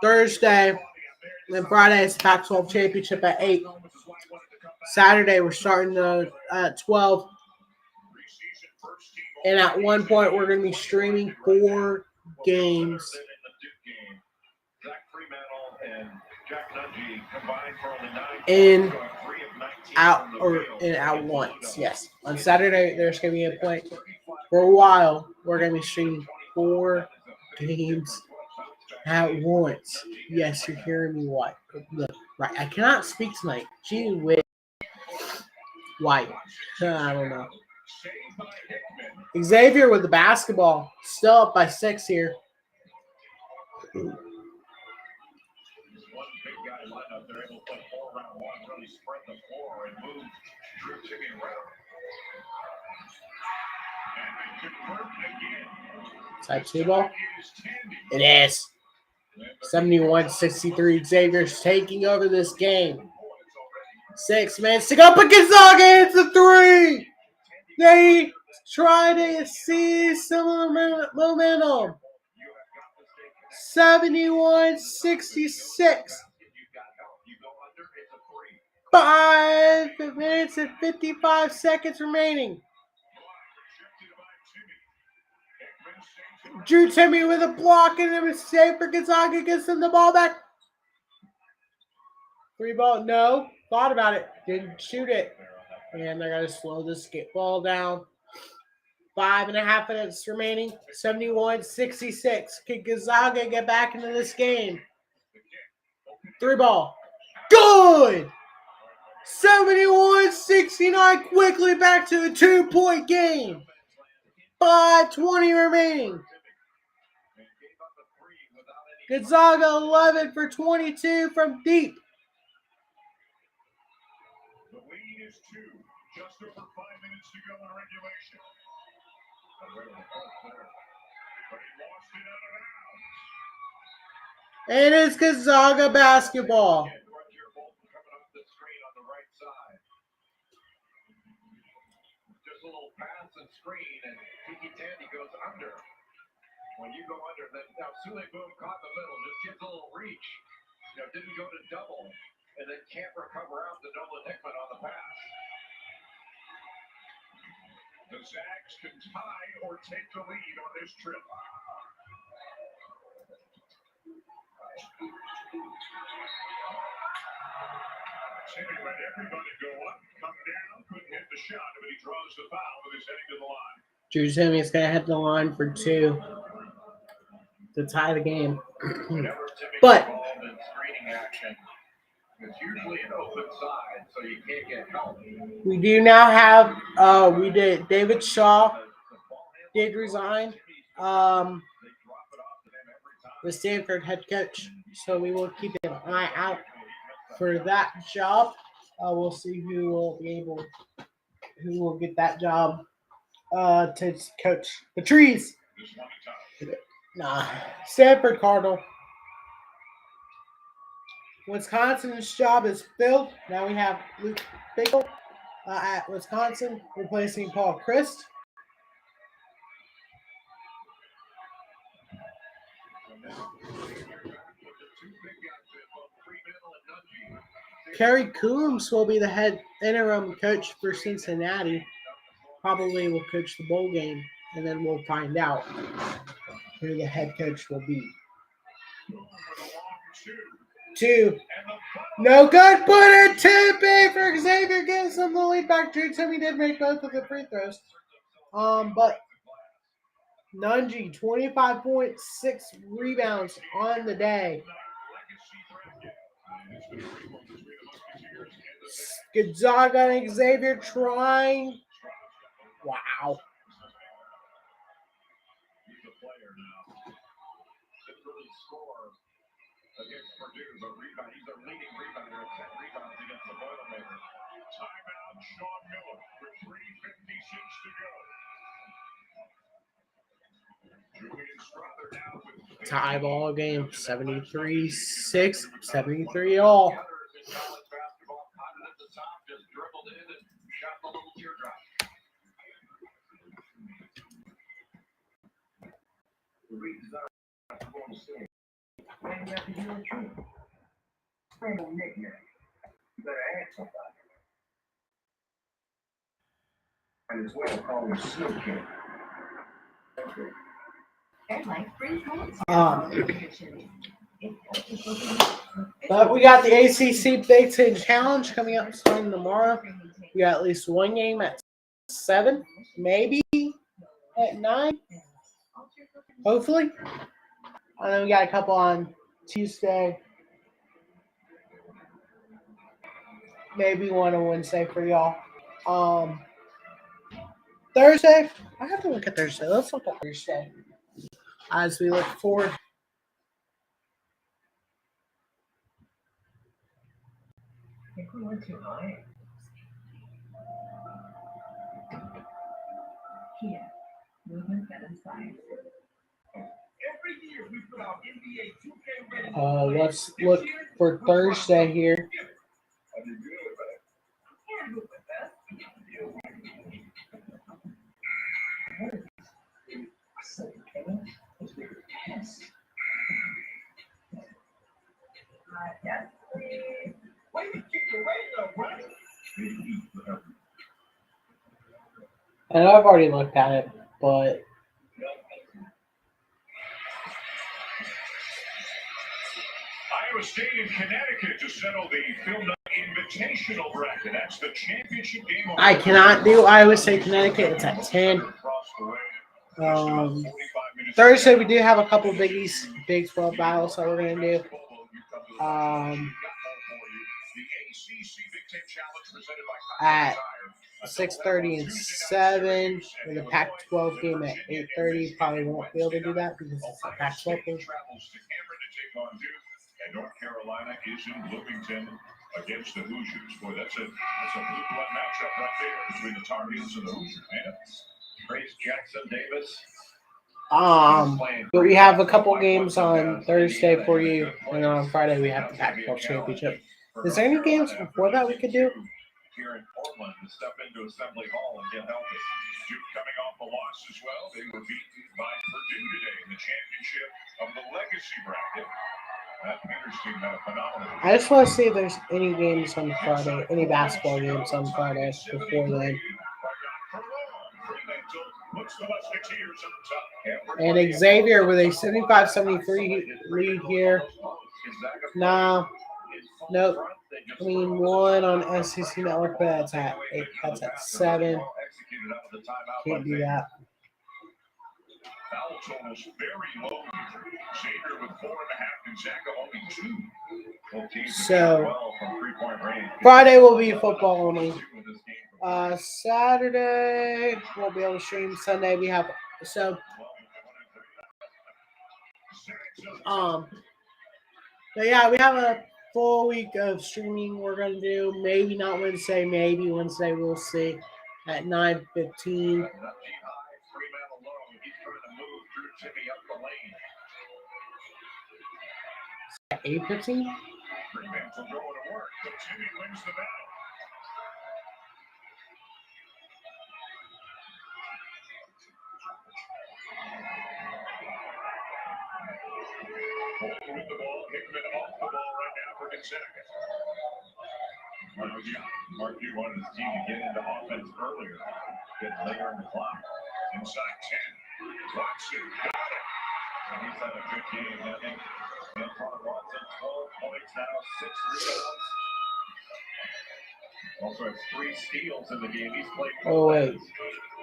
Thursday, then Friday is Pac-12 Championship at 8. Saturday we're starting at 12. And at one point we're going to be streaming 4 games. In at once. Yes. On Saturday there's going to be a point. For a while we're going to be streaming 4 games at once. Yes, you're hearing me right. Look, right. I cannot speak tonight. Gee whiz. Why? I don't know. Xavier with the basketball. Still up by 6 here. One big guy lineup, they're able to play 4 around 1, really spread the floor and move Drew Timmy around. And confirmed again. Type 2 ball. It is. 71-63. Xavier's taking over this game. 6 minutes to go, but Gonzaga hits a 3. They try to seize some of the momentum. 71-66. 5 minutes and 55 seconds remaining. Drew Timmy with a block and a mistake for Gonzaga. Gets them the ball back. 3 ball. No. Thought about it. Didn't shoot it. And they're going to slow this ball down. 5.5 minutes remaining. 71-66. Can Gonzaga get back into this game? 3 ball. Good! 71-69. Quickly back to a 2-point game. 5:20 remaining. Gonzaga 11 for 22 from deep. The lead is 2. Just over 5 minutes to go in regulation. But he lost it out of bounds. And it's Gonzaga basketball. Just a little pass and screen, and Tiki Tandy goes under. When you go under, then now Sule Boom caught the middle, just gets a little reach. Didn't go to double, and then can't recover out to Nolan Hickman on the pass. The Zags can tie or take the lead on this trip. Timmy let everybody go up, come down, couldn't hit the shot, but he draws the foul with his heading to the line. Drew Timmy's going to hit the line for 2 to tie the game. But in screening action, it's usually an open side, so you can't get help. we do now have David Shaw did resign. The Stanford head coach. So we will keep an eye out for that job. We'll see who will get that job to coach the Trees. Nah, Stanford Cardinal. Wisconsin's job is filled. Now we have Luke Fickle at Wisconsin replacing Paul Christ. Kerry Coombs will be the head interim coach for Cincinnati. Probably will coach the bowl game, and then we'll find out who the head coach will be. 2. No good. Put it to B for Xavier. Gives them the lead back. Drew Timmy did make both of the free throws. But Nungy, 25.6 rebounds on the day. Gonzaga and Xavier trying. Wow. He's a player now. Didn't really score against Purdue, but rebound. He's a leading rebounder at 10 rebounds against the Boilermakers. Timeout, Sean Miller with 3:56 to go. Julian Strother now with Tie ball game, 73-6, 73 all. Others in college basketball caught it at the top, just dribbled in and shot the little teardrop. The reasons are going to say, and you have to hear the truth. Friend will make you. You better ask somebody. And it's what I call a sneak kid. But we got the ACC Big Ten Challenge coming up starting tomorrow. We got at least one game at 7, maybe at 9, hopefully. And then we got a couple on Tuesday. Maybe one on Wednesday for y'all. Thursday, I have to look at Thursday. Let's look at Thursday as we look forward. I think we went too high. Here, movement that inspires. Every year we put out NBA 2K ready. Let's look for Thursday here. I did good, but I can't look at that. I said, Kevin, it's a test. Yes. Wait, you keep your weight up, right? And I've already looked at it, but Iowa State and Connecticut to settle the Phil Knight Invitational bracket. That's the championship game. I cannot do Iowa State, Connecticut. It's at 10. Thursday, we do have a couple biggies, Big 12 battles that we're going to do. At 6:30 and 7, with a Pac-12 game at 8:30. Probably won't be able to do that because it's a Pac-12 game. And North Carolina is in Bloomington against the Hoosiers. Boy, that's a blue-blood matchup right there between the Tar Heels and the Hoosiers, man. Grace Jackson Davis. But we have a couple games on Thursday for you, and then on Friday we have the Pac-12 championship. Is there any games before that we could do? Here in Portland to step into Assembly Hall and get healthy. Duke coming off a loss as well. They were beaten by Purdue today in the championship of the Legacy bracket. That Peters team had a phenomenal. I just want to see if there's any games on Friday, any basketball games on Friday before then. And Xavier with a 75-73 lead here. Nah, nope. I mean, one on SEC Network, but that's at 8. That's at 7. Can't do that. Foul totals very low. Xavier with 4.5, Gonzaga only 2. So Friday will be football only. Saturday we'll be able to stream. Sunday we have but yeah, we have a full week of streaming we're going to do. Maybe not Wednesday, maybe Wednesday. We'll see at 9:15. Nutty high, 3-man alone. He's trying to move through Timmy up the lane. 8:15? 3-man will go to work, but Timmy wins the battle. Bolton with the ball, Hickman off the ball right now for Gonzaga. Mark Hugh wanted his team to get into offense earlier, get later in the clock. Inside 10, Watson got it. And he's had a good game, I think. Antoine Watson, 12 points now, 6 rebounds. Also has 3 steals in the game. He's played. Oh, wait.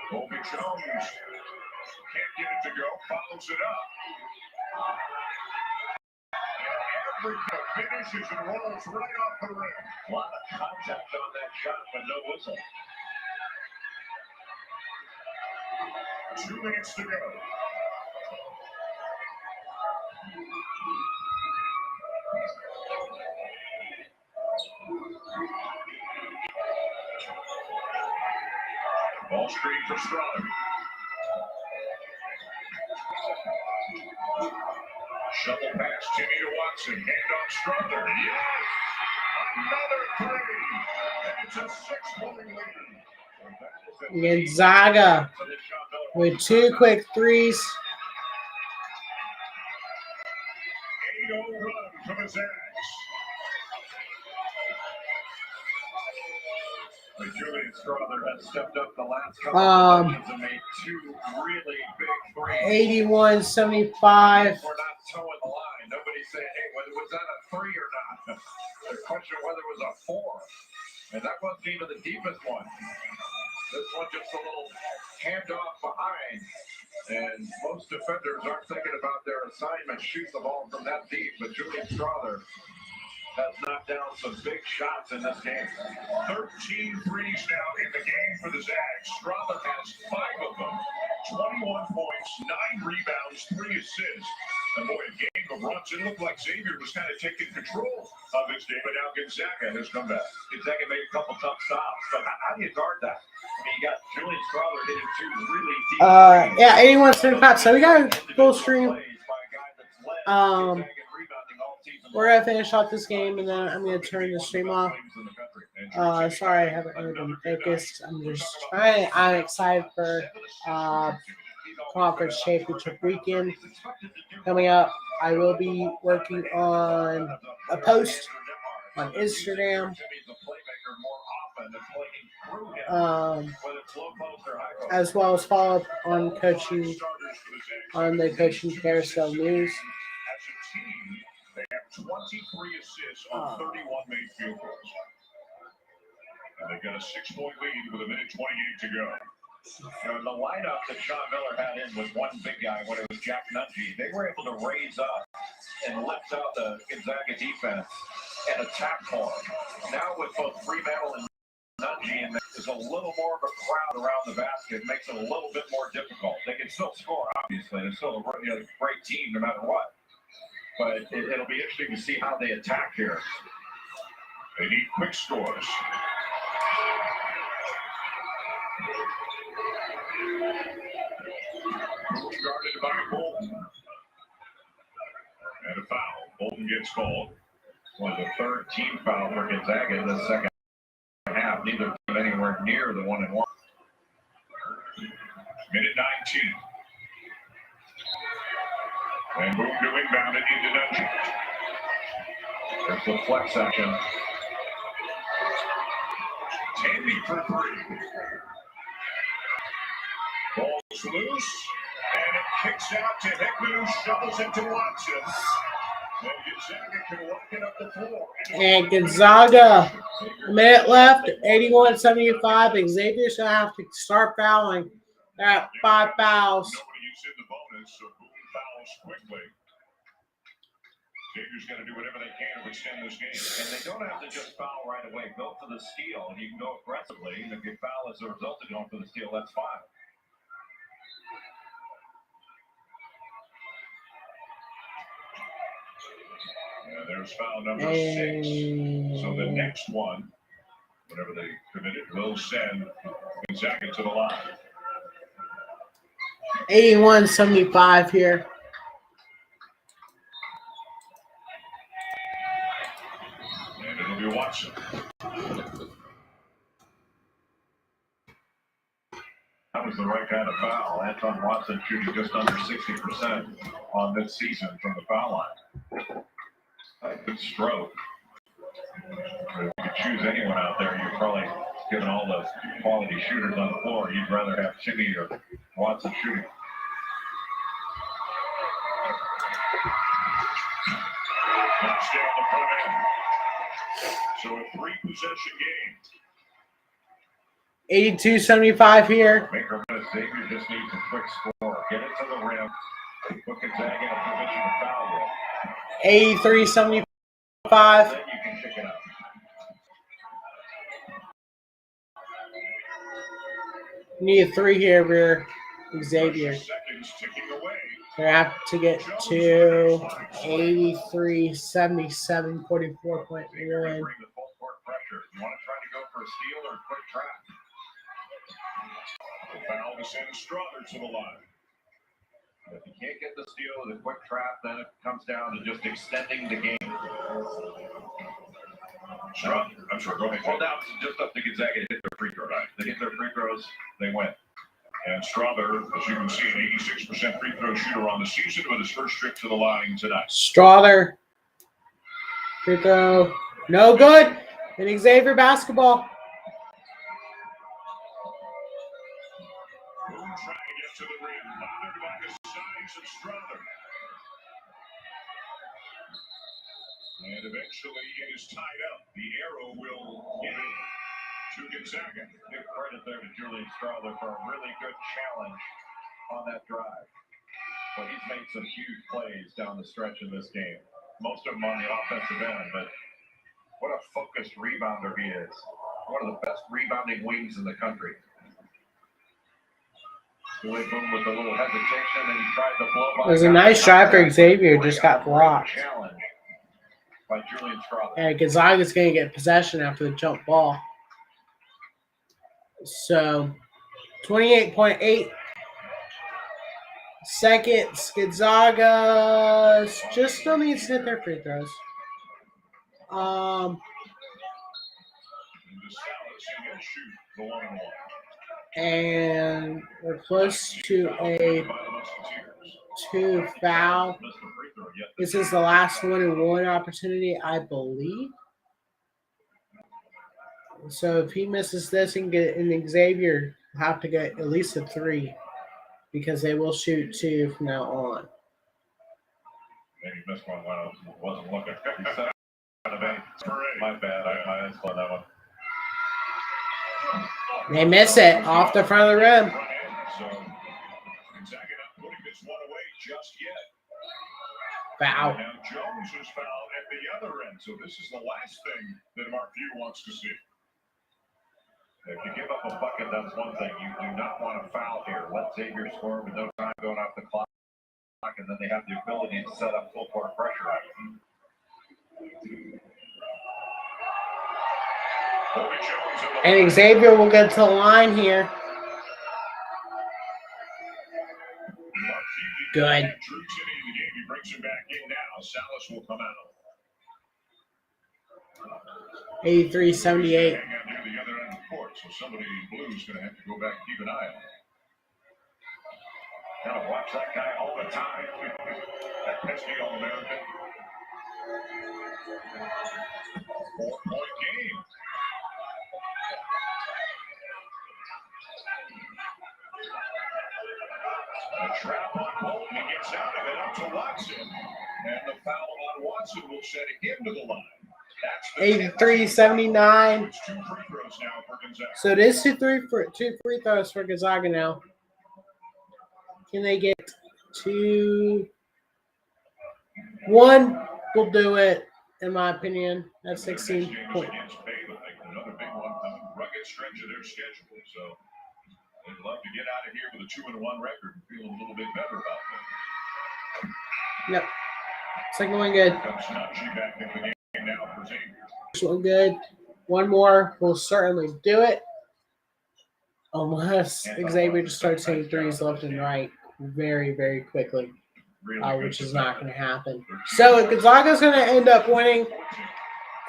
Kobe Jones can't get it to go, follows it up. Every finishes and rolls right off the rim. A lot of contact on that shot, but no whistle. 2 minutes to go. Ball screen for Strother. Shovel pass, Timmy to Watson. Hand off Strother. Yes! Another 3. And it's a 6-point lead. Gonzaga with 2 quick threes. 8-0 run for the Zags. Julian Strother has stepped up the last couple of games and made 2 really big threes. 81-75. We're not towing the line. Nobody's saying, hey, was that a 3 or not? The question whether it was a 4. And that wasn't even the deepest one. This one just a little handoff behind. And most defenders aren't thinking about their assignment, shoot the ball from that deep. But Julian Strother has knocked down some big shots in this game. 13 threes now in the game for the Zags. Strother has 5 of them. 21 points, 9 rebounds, 3 assists. And boy, a game of runs. It looked like Xavier was kind of taking control of this game, but now Gonzaga has come back. Gonzaga made a couple tough stops, but how do you guard that? I mean, you got Julian Strother hitting 2 really deep. Yeah, 81-75. So we got a full stream. We're gonna finish off this game, and then I'm gonna turn the stream off. Sorry, I haven't really been focused. I'm excited for conference championship weekend coming up. I will be working on a post on Instagram, as well as follow up on coaching on the Coaching Carousel News. They have 23 assists on 31 made field goals. And they've got a 6-point lead with 1:28 to go. The lineup that Sean Miller had in was one big guy when it was Jack Nungy. They were able to raise up and lift out the Gonzaga defense and attack for him. Now with both Fremantle and Nungy, and there's a little more of a crowd around the basket, makes it a little bit more difficult. They can still score, obviously. They're still a great team no matter what. But it'll be interesting to see how they attack here. They need quick scores. Guarded by Bolton. And a foul. Bolton gets called. Was the 3rd team foul for Gonzaga in the second half. Neither team anywhere near the 1-1. Minute 19. And move to inbound it into Nungy. There's the flex action. Tandy for 3. Ball's loose. And it kicks out to Hickman, who shovels it to Watson. And Gonzaga can lock it up the floor. And Gonzaga, a minute left, 81-75. Xavier's going to have to start fouling. They're at 5 fouls. Nobody's in the bonus, so Boone fouls quickly. Xavier's going to do whatever they can to extend this game. And they don't have to just foul right away. Go for the steal, and you can go aggressively. And if you foul as a result of going for the steal, that's fine. And there's foul number 6. So the next one, whenever they committed, will send Gonzaga to the line. 81-75 here. And it'll be Watson. That was the right kind of foul. Anton Watson shooting just under 60% on this season from the foul line. A good stroke. If you could choose anyone out there, you're probably, given all the quality shooters on the floor, you'd rather have Timmy or Watson shooting. Stay on the front end. So a 3-possession game. 82-75 here. Make or miss, Xavier just needs a quick score. Get it to the rim. Put Gonzaga in a position to foul with. 83-75. Then you can pick it up. Need a 3 here for Xavier. Seconds ticking away. They have to get to 83-77, 44-point Xavier win. bring the full court pressure. You want to try to go for a steal or a quick trap? The foul to send Strother to the line. If you can't get the steal with a quick trap, then it comes down to just extending the game. Strother, I'm sorry, go ahead. Well, now it's just up to Gonzaga to hit their free throw. Right? They hit their free throws, they win. And Strother, as you can see, an 86% free throw shooter on the season with his first trip to the line tonight. Strother. Free throw. No good. And Xavier basketball. Boone trying to get to the rim, bothered by the size of Strother. And eventually it is tied up. The arrow will hit it to Gonzaga. Give credit there to Julian Strother for a really good challenge on that drive. But he's made some huge plays down the stretch in this game. Most of them on the offensive end, but what a focused rebounder he is. One of the best rebounding wings in the country. Julian Boone with a little hesitation, and he tried to blow by. It was a nice drive for Xavier, just got blocked. Challenge by Julian Strother. And Gonzaga's going to get possession after the jump ball. So, 28.8 seconds. Gonzaga just still needs to hit their free throws. And we're close to a 2 foul. This is the last 1-and-1 opportunity, I believe. So if he misses this and Xavier have to get at least a 3 because they will shoot 2 from now on. Maybe missed one when I wasn't looking. My bad. I missed on that one. They miss it off the front of the rim. So Gonzaga not putting this one away just yet. Foul. Now Jones is fouled at the other end. So this is the last thing that Mark Few wants to see. If you give up a bucket, that's one thing. You do not want to foul here. Let Xavier score with no time going off the clock, and then they have the ability to set up full court pressure on you. And Xavier will get to the line here. Good. He brings him back in now. Salas will come out. 83-78. Hang out near the other end of the court, so somebody in blue is going to have to go back and keep an eye on it. Gotta watch that guy all the time. That pesky All-American. 4-point game. A trap on Bolton. He gets out of it up to Watson. And the foul on Watson will send him to the line. 83-79. It's 2 free throws now for Gonzaga. So it is 2 free throws for Gonzaga now. Can they get 2? 1 will do it, in my opinion. That's 16 points. Another big one coming. Rugged stretch of their schedule. So they'd love to get out of here with a 2-1 record and feel a little bit better about them. Yep. Second one good. Comes Najee back into the game now for Xavier. First one good. One more will certainly do it. Unless Xavier just starts hitting threes left and right very, very quickly, which is not going to happen. So Gonzaga's going to end up winning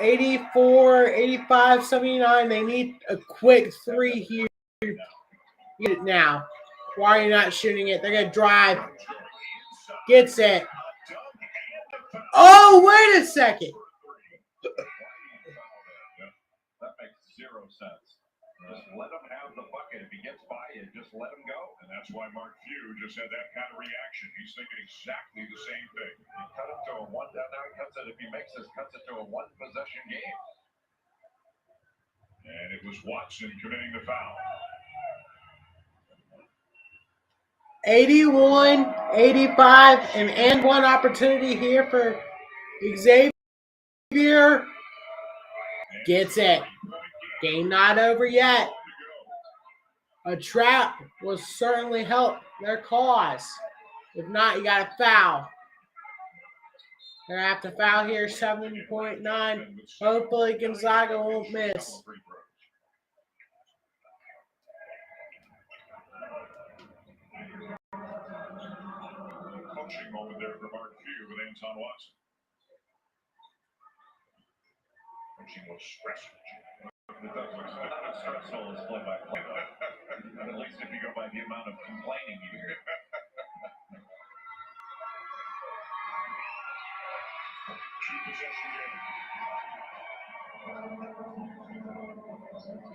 84, 85, 79. They need a quick three here. Get it now. Why are you not shooting it? They're going to drive. Gets it. Oh, wait a second. That makes zero sense. Just let him have the bucket. If he gets by you, just let him go. And that's why Mark Few just had that kind of reaction. He's thinking exactly the same thing. He cut it to a one. Now he cuts it. If he makes this, cuts it to a one possession game. And it was Watson committing the foul. 81, 85, and one opportunity here for Xavier. Gets it. Game not over yet. A trap will certainly help their cause. If not, you got to foul. They're going to have to foul here, 7.9. Hopefully Gonzaga won't miss. Coaching moment there for Mark Few with Anton Watson. Coaching was stressful. It does look not as stressful as play-by-play. At least if you go by the amount of complaining you hear.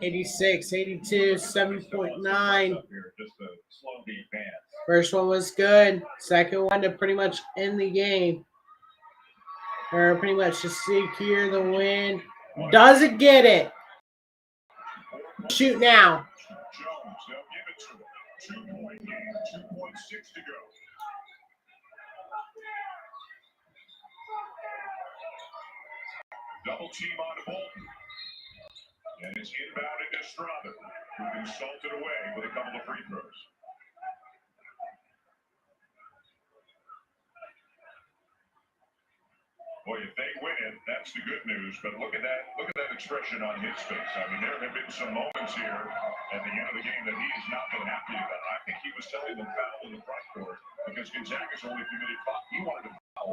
86, 82, 7.9. Just a slow advance. First one was good. Second one to pretty much end the game. Or pretty much to secure the win. Doesn't get it. Shoot now. Jones, they'll give it to him. 2-point game, 2.6 to go. Double team on Bolton. And it's inbounded to Strother, who can salt it away with a couple of free throws. Boy, if they win it, that's the good news. But look at that expression on his face. I mean, there have been some moments here at the end of the game that he has not been happy about. I think he was telling them foul in the front court because Gonzaga's only committed 5. He wanted to foul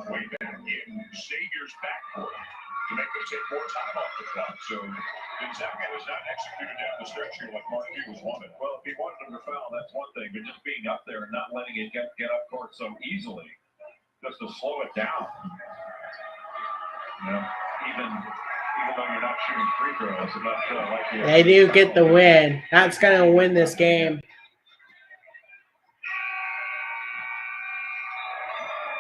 way back in Xavier's backcourt to make them take more time off the clock. So Gonzaga has not executed down the stretch here like Mark Hughes wanted. Well, if he wanted them to foul, that's one thing. But just being up there and not letting it get up court so easily, just to slow it down. You know, even though you're not shooting free throws, I'm not sure like you. They do get the win. That's going to win this game.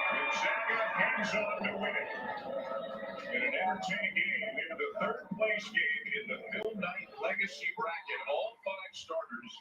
Gonzaga hangs on to win it. In an entertaining game, into the third place game in the Phil Knight Legacy bracket. All 5 starters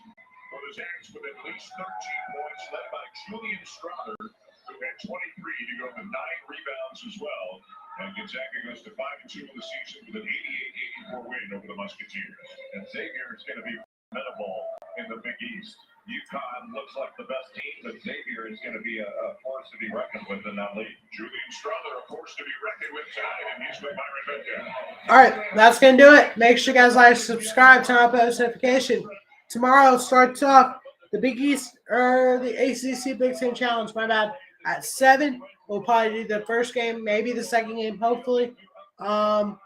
for the Zags with at least 13 points, led by Julian Strother, who had 23 to go to 9 rebounds as well. And Gonzaga goes to 5-2 in the season with an 88-84 win over the Musketeers. And Xavier is going to be formidable in the Big East. UConn looks like the best team, but Xavier is going to be a force to be reckoned with in that league. Julian Strother, a force to be reckoned with tonight, and he's with Myron Benka. All right, that's going to do it. Make sure you guys like, subscribe, turn on post notification. Tomorrow starts off the Big East or the ACC Big Ten Challenge, my bad, at 7. We'll probably do the first game, maybe the second game, hopefully. And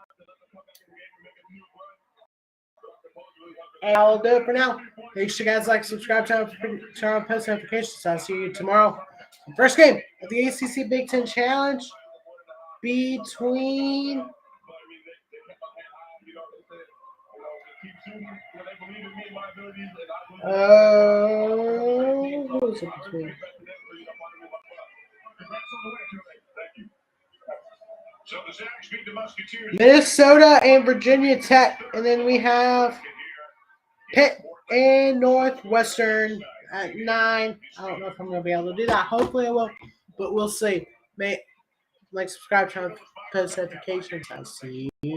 I'll do it for now. Make sure you guys like, subscribe, turn on post notifications. I'll see you tomorrow. First game of the ACC Big Ten Challenge between who is it between? So the Zags beat the Musketeers. Minnesota and Virginia Tech, and then we have Pitt and Northwestern at 9. I don't know if I'm going to be able to do that. Hopefully I will, but we'll see. Like, subscribe, turn on post notifications. I'll see you.